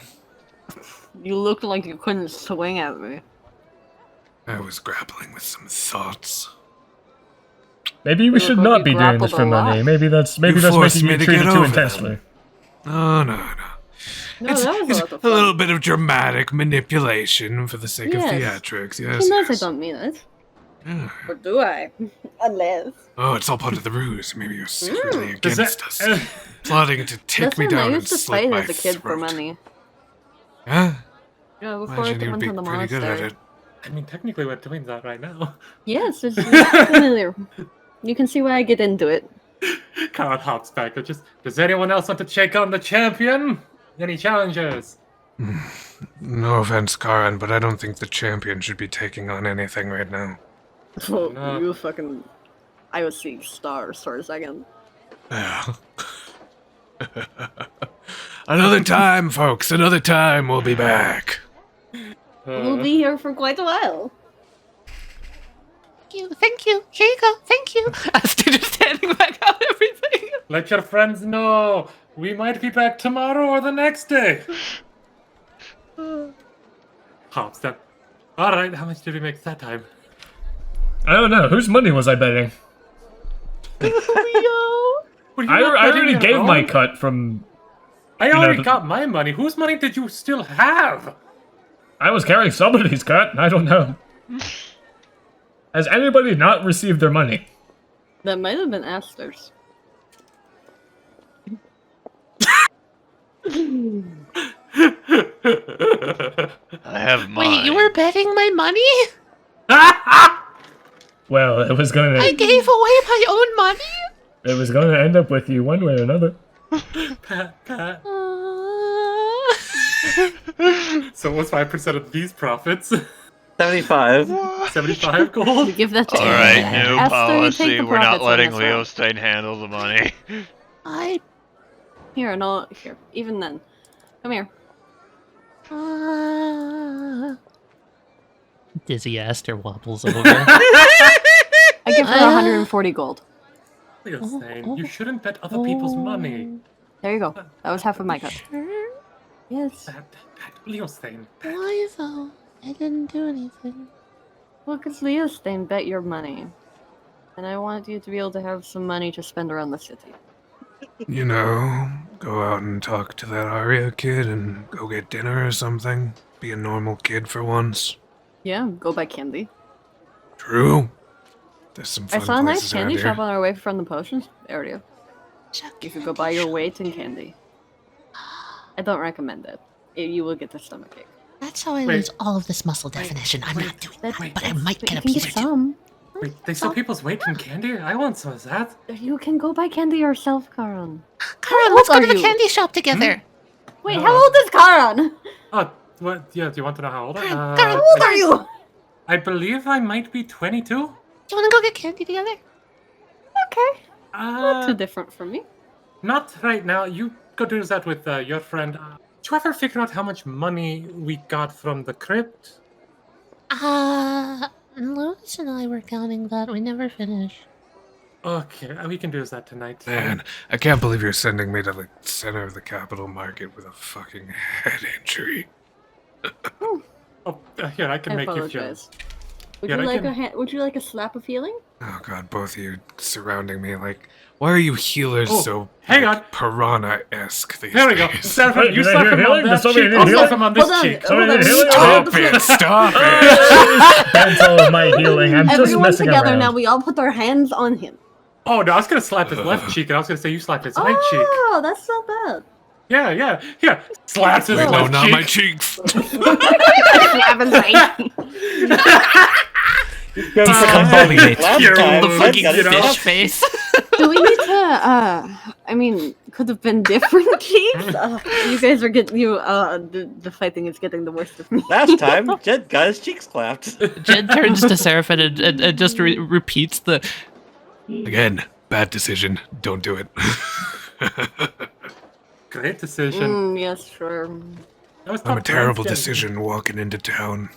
You looked like you couldn't swing at me. I was grappling with some thoughts. Maybe we look should like not you be doing grappled this a for money. lot. Maybe that's You forced making me you to treat get it too over intensely. them. No. No, It's that was a lot of a fun. little bit of dramatic manipulation for the sake of Yes. theatrics. He Yes, knows I yes. don't mean it. Yeah. Or do I? Unless. Oh, it's all part of the ruse. Maybe you're secretly Does against that- us, plotting to take me Listen, down I and used to slit fight my as a kid for throat. money. Huh? Yeah, before I Imagine you'd went be to the pretty good at monastery. it. I mean, technically, we're doing that right now. Yes, it's familiar. You can see why I get into it. Charon hops back. Does anyone else want to check on the champion? Any challengers? No offense, Charon, but I don't think the champion should be taking on anything right now. Oh, No. you fucking. I was seeing stars for a second. Yeah. Another time, folks. Another time. We'll be back. We'll be here for quite a while. Thank you. Here you go. Thank you. Aster just handing back out everything. Let your friends know. We might be back tomorrow or the next day. Hops down. All right, how much did we make that time? I don't know. Whose money was I betting? Were you I not betting already your gave my own? cut from. I know, already the- got my money. Whose money did you still have? I was carrying somebody's cut. I don't know. Has anybody not received their money? That might have been Aster's. I have mine. Wait, you were betting my money? Well, it was gonna. I gave away my own money? It was gonna end up with you one way or another. Pat. So what's 5% of these profits? 75. 75 gold? You give that to All right, new Aster, you take policy. the We're not profits on letting this one. Leosthane handle the money. Here, no, here. Even then. Come here. Dizzy Aster wobbles over. I give her 140 gold. Leosthane, you shouldn't bet other people's money. There you go. That was half of my cut. Yes. That Leosthane. Why though? I didn't do anything. Well, because Leosthane bet your money. And I want you to be able to have some money to spend around the city. You know, go out and talk to that Arya kid and go get dinner or something. Be a normal kid for once. Yeah, go buy candy. True. There's some I fun saw a nice places around candy here. shop on our way from the potions area. You could go buy your weight in candy. I don't recommend it. You will get the stomachache. That's how I Wait. lose all of this muscle definition. I'm not doing that, but I might But get you a can piece get or two. some. Wait, they sell people's weight in candy? I want some of that. You can go buy candy yourself, Charon. Charon, let's go old to are the you? candy shop together. Wait, how old is Charon? Oh, what? Yeah, do you want to know how old I am? Charon, How old are you? I believe I might be 22. Do you want to go get candy together? Okay. Not too Uh, different from me. not right now. You go do that with your friend. Did you ever figure out how much money we got from the crypt? Louis and I were counting that. We never finished. Okay, we can do that tonight. Man, I can't believe you're sending me to the center of the capital market with a fucking head injury. Oh, here, I can I make you feel. apologize. Would Yeah, you I like can- would you like a slap of healing? Oh god, both of you surrounding me like, why are you healers Oh, so hang like, on. piranha-esque these There we go. days? Seraphin, Wait, you did I slap hear him on healing? that Does somebody cheek. need I'll healing? slap him on this Hold on, cheek. Sorry, hold on. healing? Stop it! Stop it! Spent all of my healing. I'm just Everyone messing together around. now. We all put our hands on him. Oh, no, I was going to slap his left cheek, and I was going to say you slap his right cheek. Oh, that's not bad. Yeah. Here, slaps his Wait, no, left not cheek. my cheeks! Slap his right. Discombobulate. You're time, the let's fucking get it fish off. Face. Do we need to? I mean, could have been different cheeks. You guys are getting the fighting is getting the worst of me. Last time, Jed got his cheeks clapped. Jed turns to Seraphin and just repeats the. Again, bad decision. Don't do it. Great decision. Yes, sure. That was I'm a tough terrible times, Jed. decision walking into town.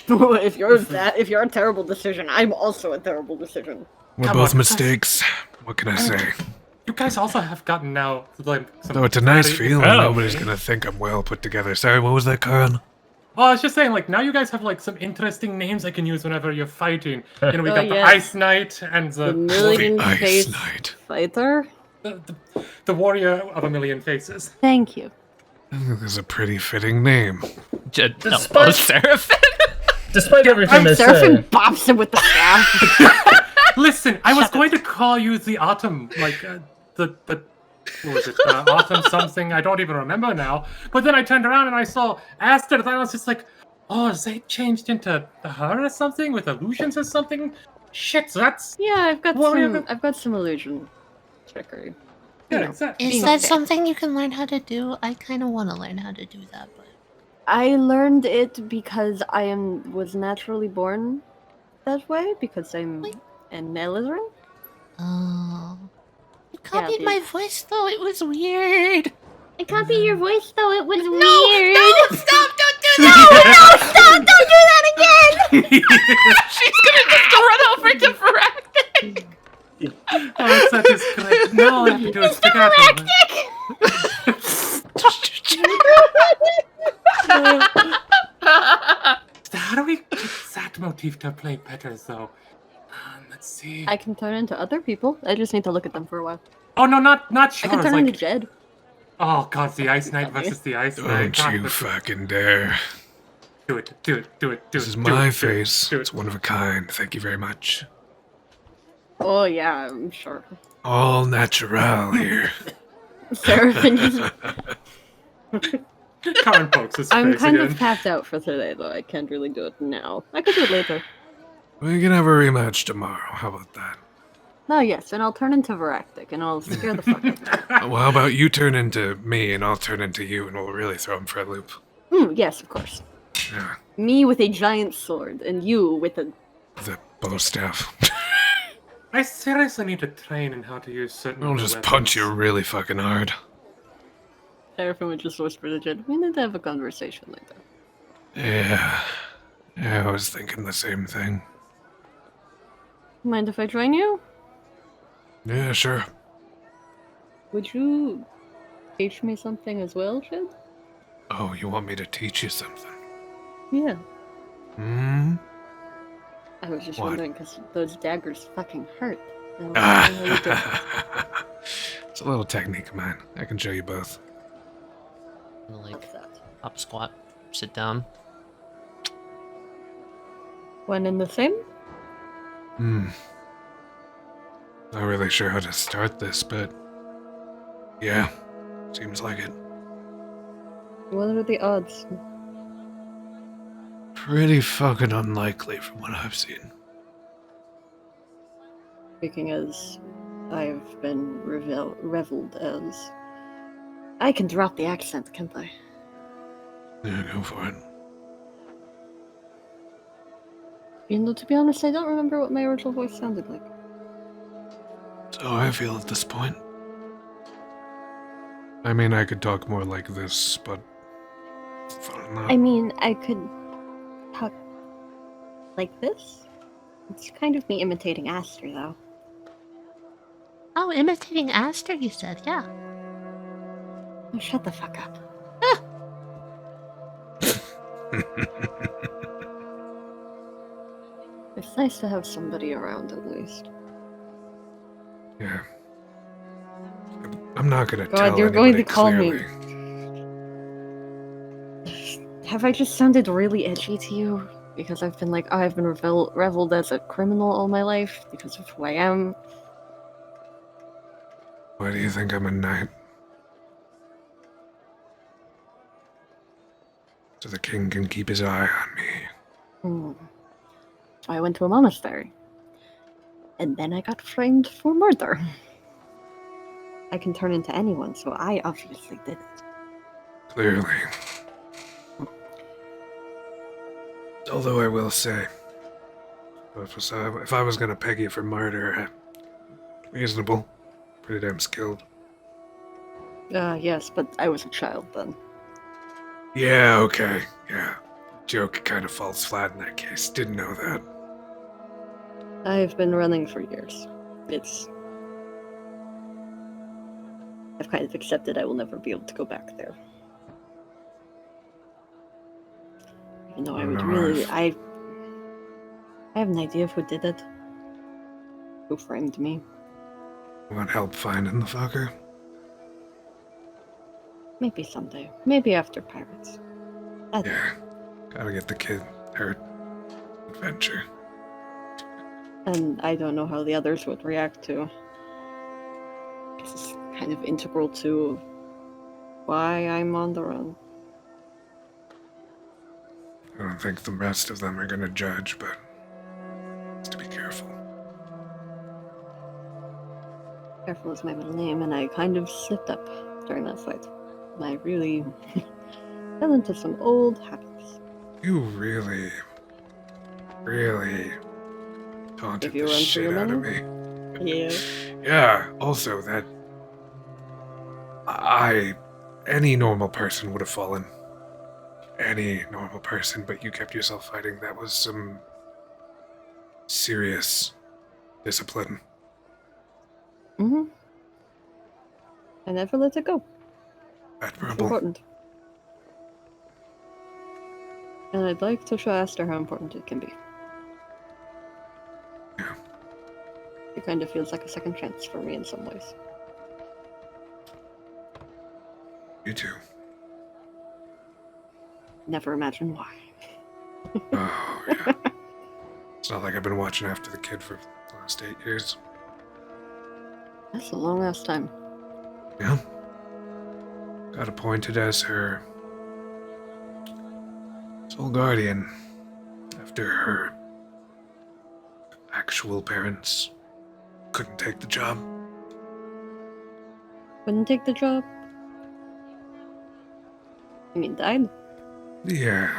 if you're a terrible decision, I'm also a terrible decision. We're Come both on. mistakes. What can I say? You guys also have gotten now like some. Though it's a nice pretty- feeling, Oh. nobody's gonna think I'm well put together. Sorry, what was that, Karen? Oh, I was just saying, like now you guys have like some interesting names I can use whenever you're fighting. You know, we Oh, got the yes. Ice Knight and The the million Ice face Knight. fighter. the warrior of a million faces. Thank you. That's a pretty fitting name. Jed Despite- elbows Seraphin. Despite everything they Seraphin say, bops him with the staff. Listen, I was going to call you the Autumn, like the what was it, Autumn something? I don't even remember now. But then I turned around and I saw Aster, and I was just like, oh, they changed into her or something with illusions or something. Shit, so that's Yeah, I've got Warrior- I've got some illusion trickery. yeah, You know. exactly. Is that something you can learn how to do? I kind of want to learn how to do that, but I learned it because I was naturally born that way because I'm an Nelizarin. oh, you Yeah, copied dude. my voice though. It was weird. I copied your voice though. It was No, weird. no, stop! Don't do that! Stop! Don't do that again. She's gonna just run over to Viractik. Oh, that is great. Now all I have to do is figure out how do we get that motif to play better, though? Let's see. I can turn into other people. I just need to look at them for a while. Oh no, not I sure. can It's turn like, into Jed. oh god, the Ice Knight versus the Ice Knight. Don't you God, fucking dare. do it. This is do my it, face. do it. It's one of a kind. Thank you very much. Oh yeah, I'm sure. All natural here. Seraphin just Karen pokes his I'm face kind again. of tapped out for today, though. I can't really do it now. I could do it later. We can have a rematch tomorrow. How about that? No, yes, and I'll turn into Viractik, and I'll scare the fuck out of Well, how about you turn into me and I'll turn into you and we'll really throw him for a loop. them. Yes, of course. Yeah, Me with a giant sword, and you with a... the bow staff. I seriously need to train in how to use certain. I'll just punch you really fucking hard. Seraphin would just whisper to Jed, we need to have a conversation later. Yeah. Yeah, I was thinking the same thing. Mind if I join you? Yeah, sure. Would you teach me something as well, Jed? Oh, you want me to teach you something? Yeah. Hmm? I was just What? wondering because those daggers fucking hurt. I was wondering how you did that. It's a little technique of mine. I can show you both. Like, What's that? up squat, sit down. One and the same? Not really sure how to start this, but yeah, seems like it. What are the odds? Pretty fucking unlikely from what I've seen. Speaking as I've been reveled as. I can drop the accent, can't I? Yeah, go for it. Even though, to be honest, I don't remember what my original voice sounded like. So I feel at this point. I mean, I could talk more like this, but fun enough. I mean, I could talk like this. It's kind of me imitating Aster, though. Oh, imitating Aster, you said, yeah. Oh, shut the fuck up. It's nice to have somebody around, at least. Yeah. I'm not gonna God, tell you're going to anybody call clearly. me. Have I just sounded really edgy to you? Because I've been like, oh, I've been reveled as a criminal all my life because of who I am. Why do you think I'm a knight? So the king can keep his eye on me. So I went to a monastery. And then I got framed for murder. I can turn into anyone, so I obviously did it. Clearly. Although I will say, if I was gonna peg you for murder, reasonable, pretty damn skilled. Yes, but I was a child then. Yeah, okay, yeah. Joke kind of falls flat in that case. Didn't know that. I've been running for years. I've kind of accepted I will never be able to go back there. Even though I would really... I have an idea of who did it. Who framed me. Want help finding the fucker? Maybe someday. Maybe after Pirates. Yeah. Gotta get the kid hurt. Adventure. And I don't know how the others would react to. It's kind of integral to why I'm on the run. I don't think the rest of them are gonna judge, but just to be careful. Careful is my middle name, and I kind of slipped up during that fight. And I really fell into some old habits. You really taunted If you the run for shit your out of money? me. Yeah. Yeah, also that any normal person would have fallen. Any normal person, but you kept yourself fighting. That was some serious discipline. Mm-hmm. I never let it go. It's Admirable. important. And I'd like to show Aster how important it can be. Yeah. It kind of feels like a second chance for me in some ways. You too. Never imagine why. Oh, yeah. It's not like I've been watching after the kid for the last 8 years. That's a long ass time. Yeah. Got appointed as her sole guardian after her actual parents couldn't take the job. Couldn't take the job? You mean died? Yeah.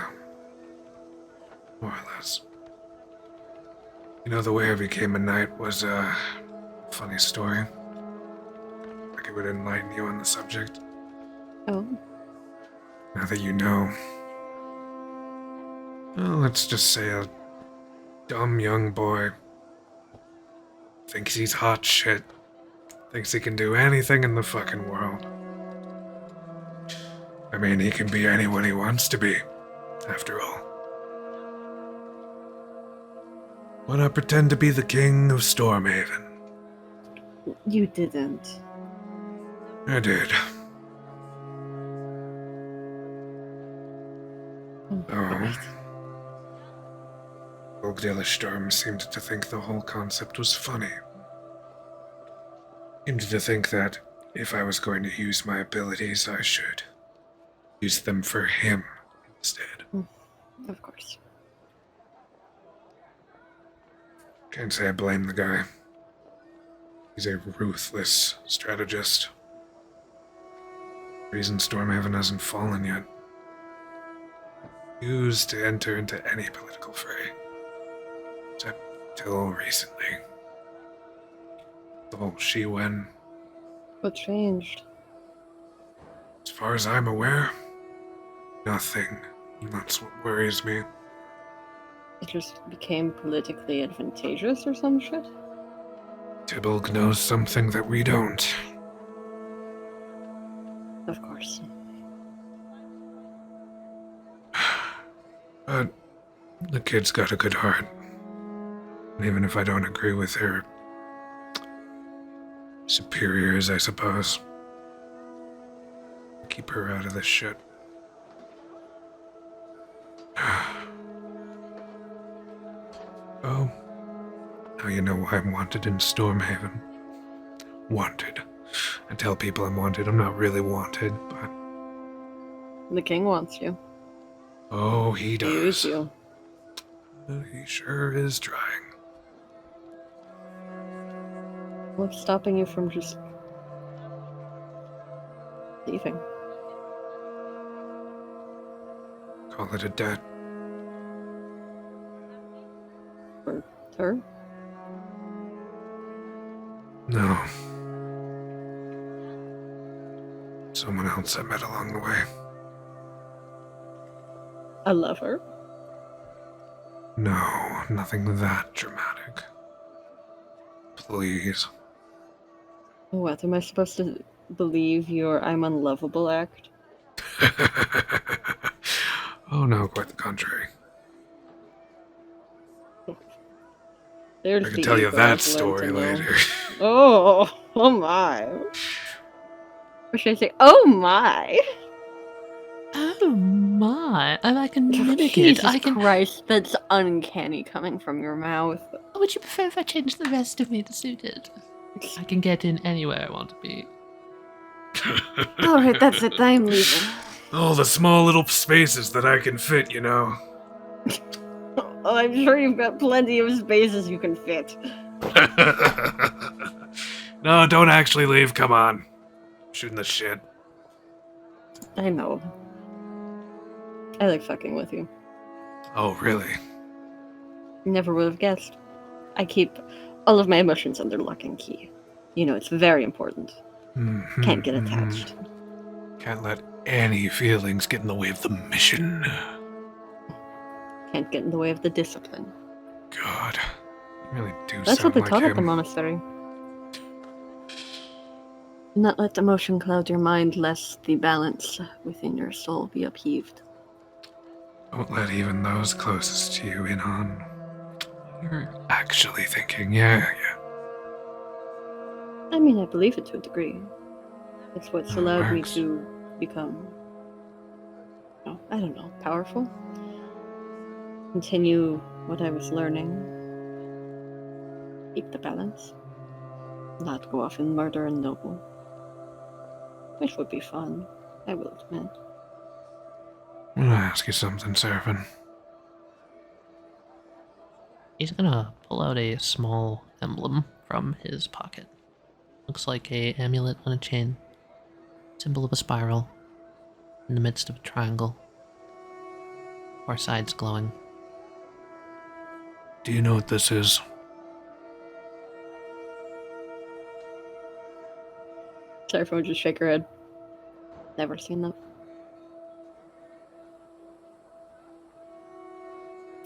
More or less. You know, the way I became a knight was a funny story. Like it would enlighten you on the subject. Oh. Now that you know. Well, let's just say a dumb young boy thinks he's hot shit. Thinks he can do anything in the fucking world. I mean, he can be anyone he wants to be, after all. Why not pretend to be the king of Stormhaven? You didn't. I did. Oh. Ogdillistorm seemed to think the whole concept was funny. Seemed to think that if I was going to use my abilities, I should use them for him instead. Of course. Can't say I blame the guy. He's a ruthless strategist. Reason Stormhaven hasn't fallen yet. Used to enter into any political fray. Except till recently. The whole Shiwen. What changed? As far as I'm aware, nothing. That's what worries me. It just became politically advantageous or some shit? Tybalt knows something that we don't. Of course. But the kid's got a good heart. And even if I don't agree with her superiors, I suppose, keep her out of this shit. Oh, now you know why I'm wanted in Stormhaven. Wanted. I tell people I'm wanted. I'm not really wanted, but... The king wants you. Oh, he does. Use you. He sure is trying. What's stopping you from just leaving? Call it a debt. For her? No. Someone else I met along the way. I love her. No, nothing that dramatic. Please. What, am I supposed to believe your I'm unlovable act? Oh no, quite the contrary. There's I can the tell you ego that I've learned story to know. later. Oh my. Or should I say, oh my? Oh my! I can mimic it. Jesus I can. Christ, that's uncanny coming from your mouth. Would you prefer if I changed the rest of me to suit it? I can get in anywhere I want to be. Alright, that's it. I'm leaving. All the small little spaces that I can fit, you know. Oh, I'm sure you've got plenty of spaces you can fit. No, don't actually leave, come on. I'm shooting the shit. I know. I like fucking with you. Oh, really? Never would have guessed. I keep all of my emotions under lock and key. You know, it's very important. Mm-hmm, Can't get attached. Can't let any feelings get in the way of the mission. Can't get in the way of the discipline. God, you really do That's sound what they like taught him. at the monastery. Do not let emotion cloud your mind, lest the balance within your soul be upheaved. Don't let even those closest to you in on you're actually thinking, yeah. I mean, I believe it to a degree. It's what's That allowed me works. to become, oh, I don't know, powerful. Continue what I was learning. Keep the balance. Not go off and murder a noble. Which would be fun, I will admit. I'm gonna ask you something, Seraphin. He's gonna pull out a small emblem from his pocket. Looks like a amulet on a chain. Symbol of a spiral. In the midst of a triangle. 4 sides glowing. Do you know what this is? Seraphin would just shake her head. Never seen that.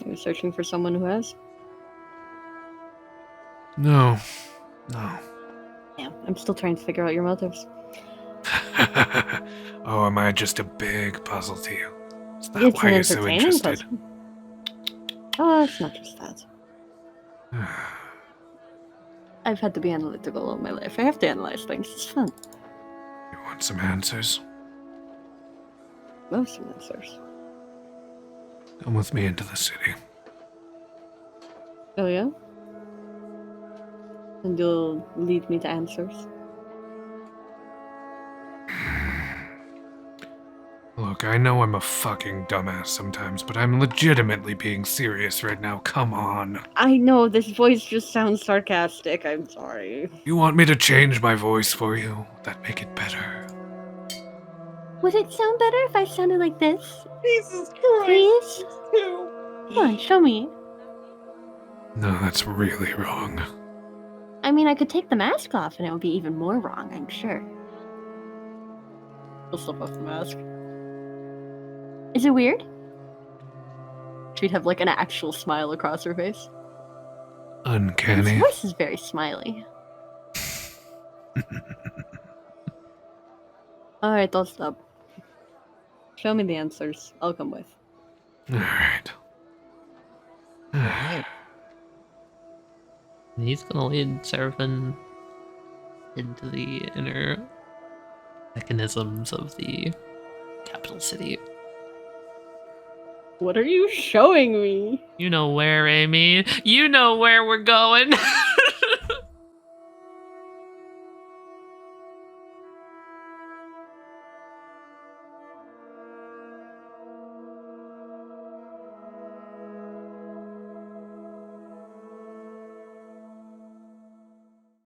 Are you searching for someone who has? No. Yeah, I'm still trying to figure out your motives. Oh, am I just a big puzzle to you? Is that It's why an you're so entertaining interested? puzzle. Oh, it's not just that. I've had to be analytical all my life. I have to analyze things. It's fun. You want some answers? Love some answers. Come with me into the city. Oh yeah? And you'll lead me to answers? Look, I know I'm a fucking dumbass sometimes, but I'm legitimately being serious right now. Come on. I know, this voice just sounds sarcastic. I'm sorry. You want me to change my voice for you? Would that make it better? Would it sound better if I sounded like this? Jesus Christ! Please? Come on, show me. No, that's really wrong. I mean, I could take the mask off and it would be even more wrong, I'm sure. I'll slip off the mask. Is it weird? She'd have like an actual smile across her face. Uncanny. His voice is very smiley. Alright, I'll stop. Show me the answers. I'll come with. Alright. Alright. He's gonna lead Seraphin into the inner mechanisms of the capital city. What are you showing me? You know where, Amy. You know where we're going.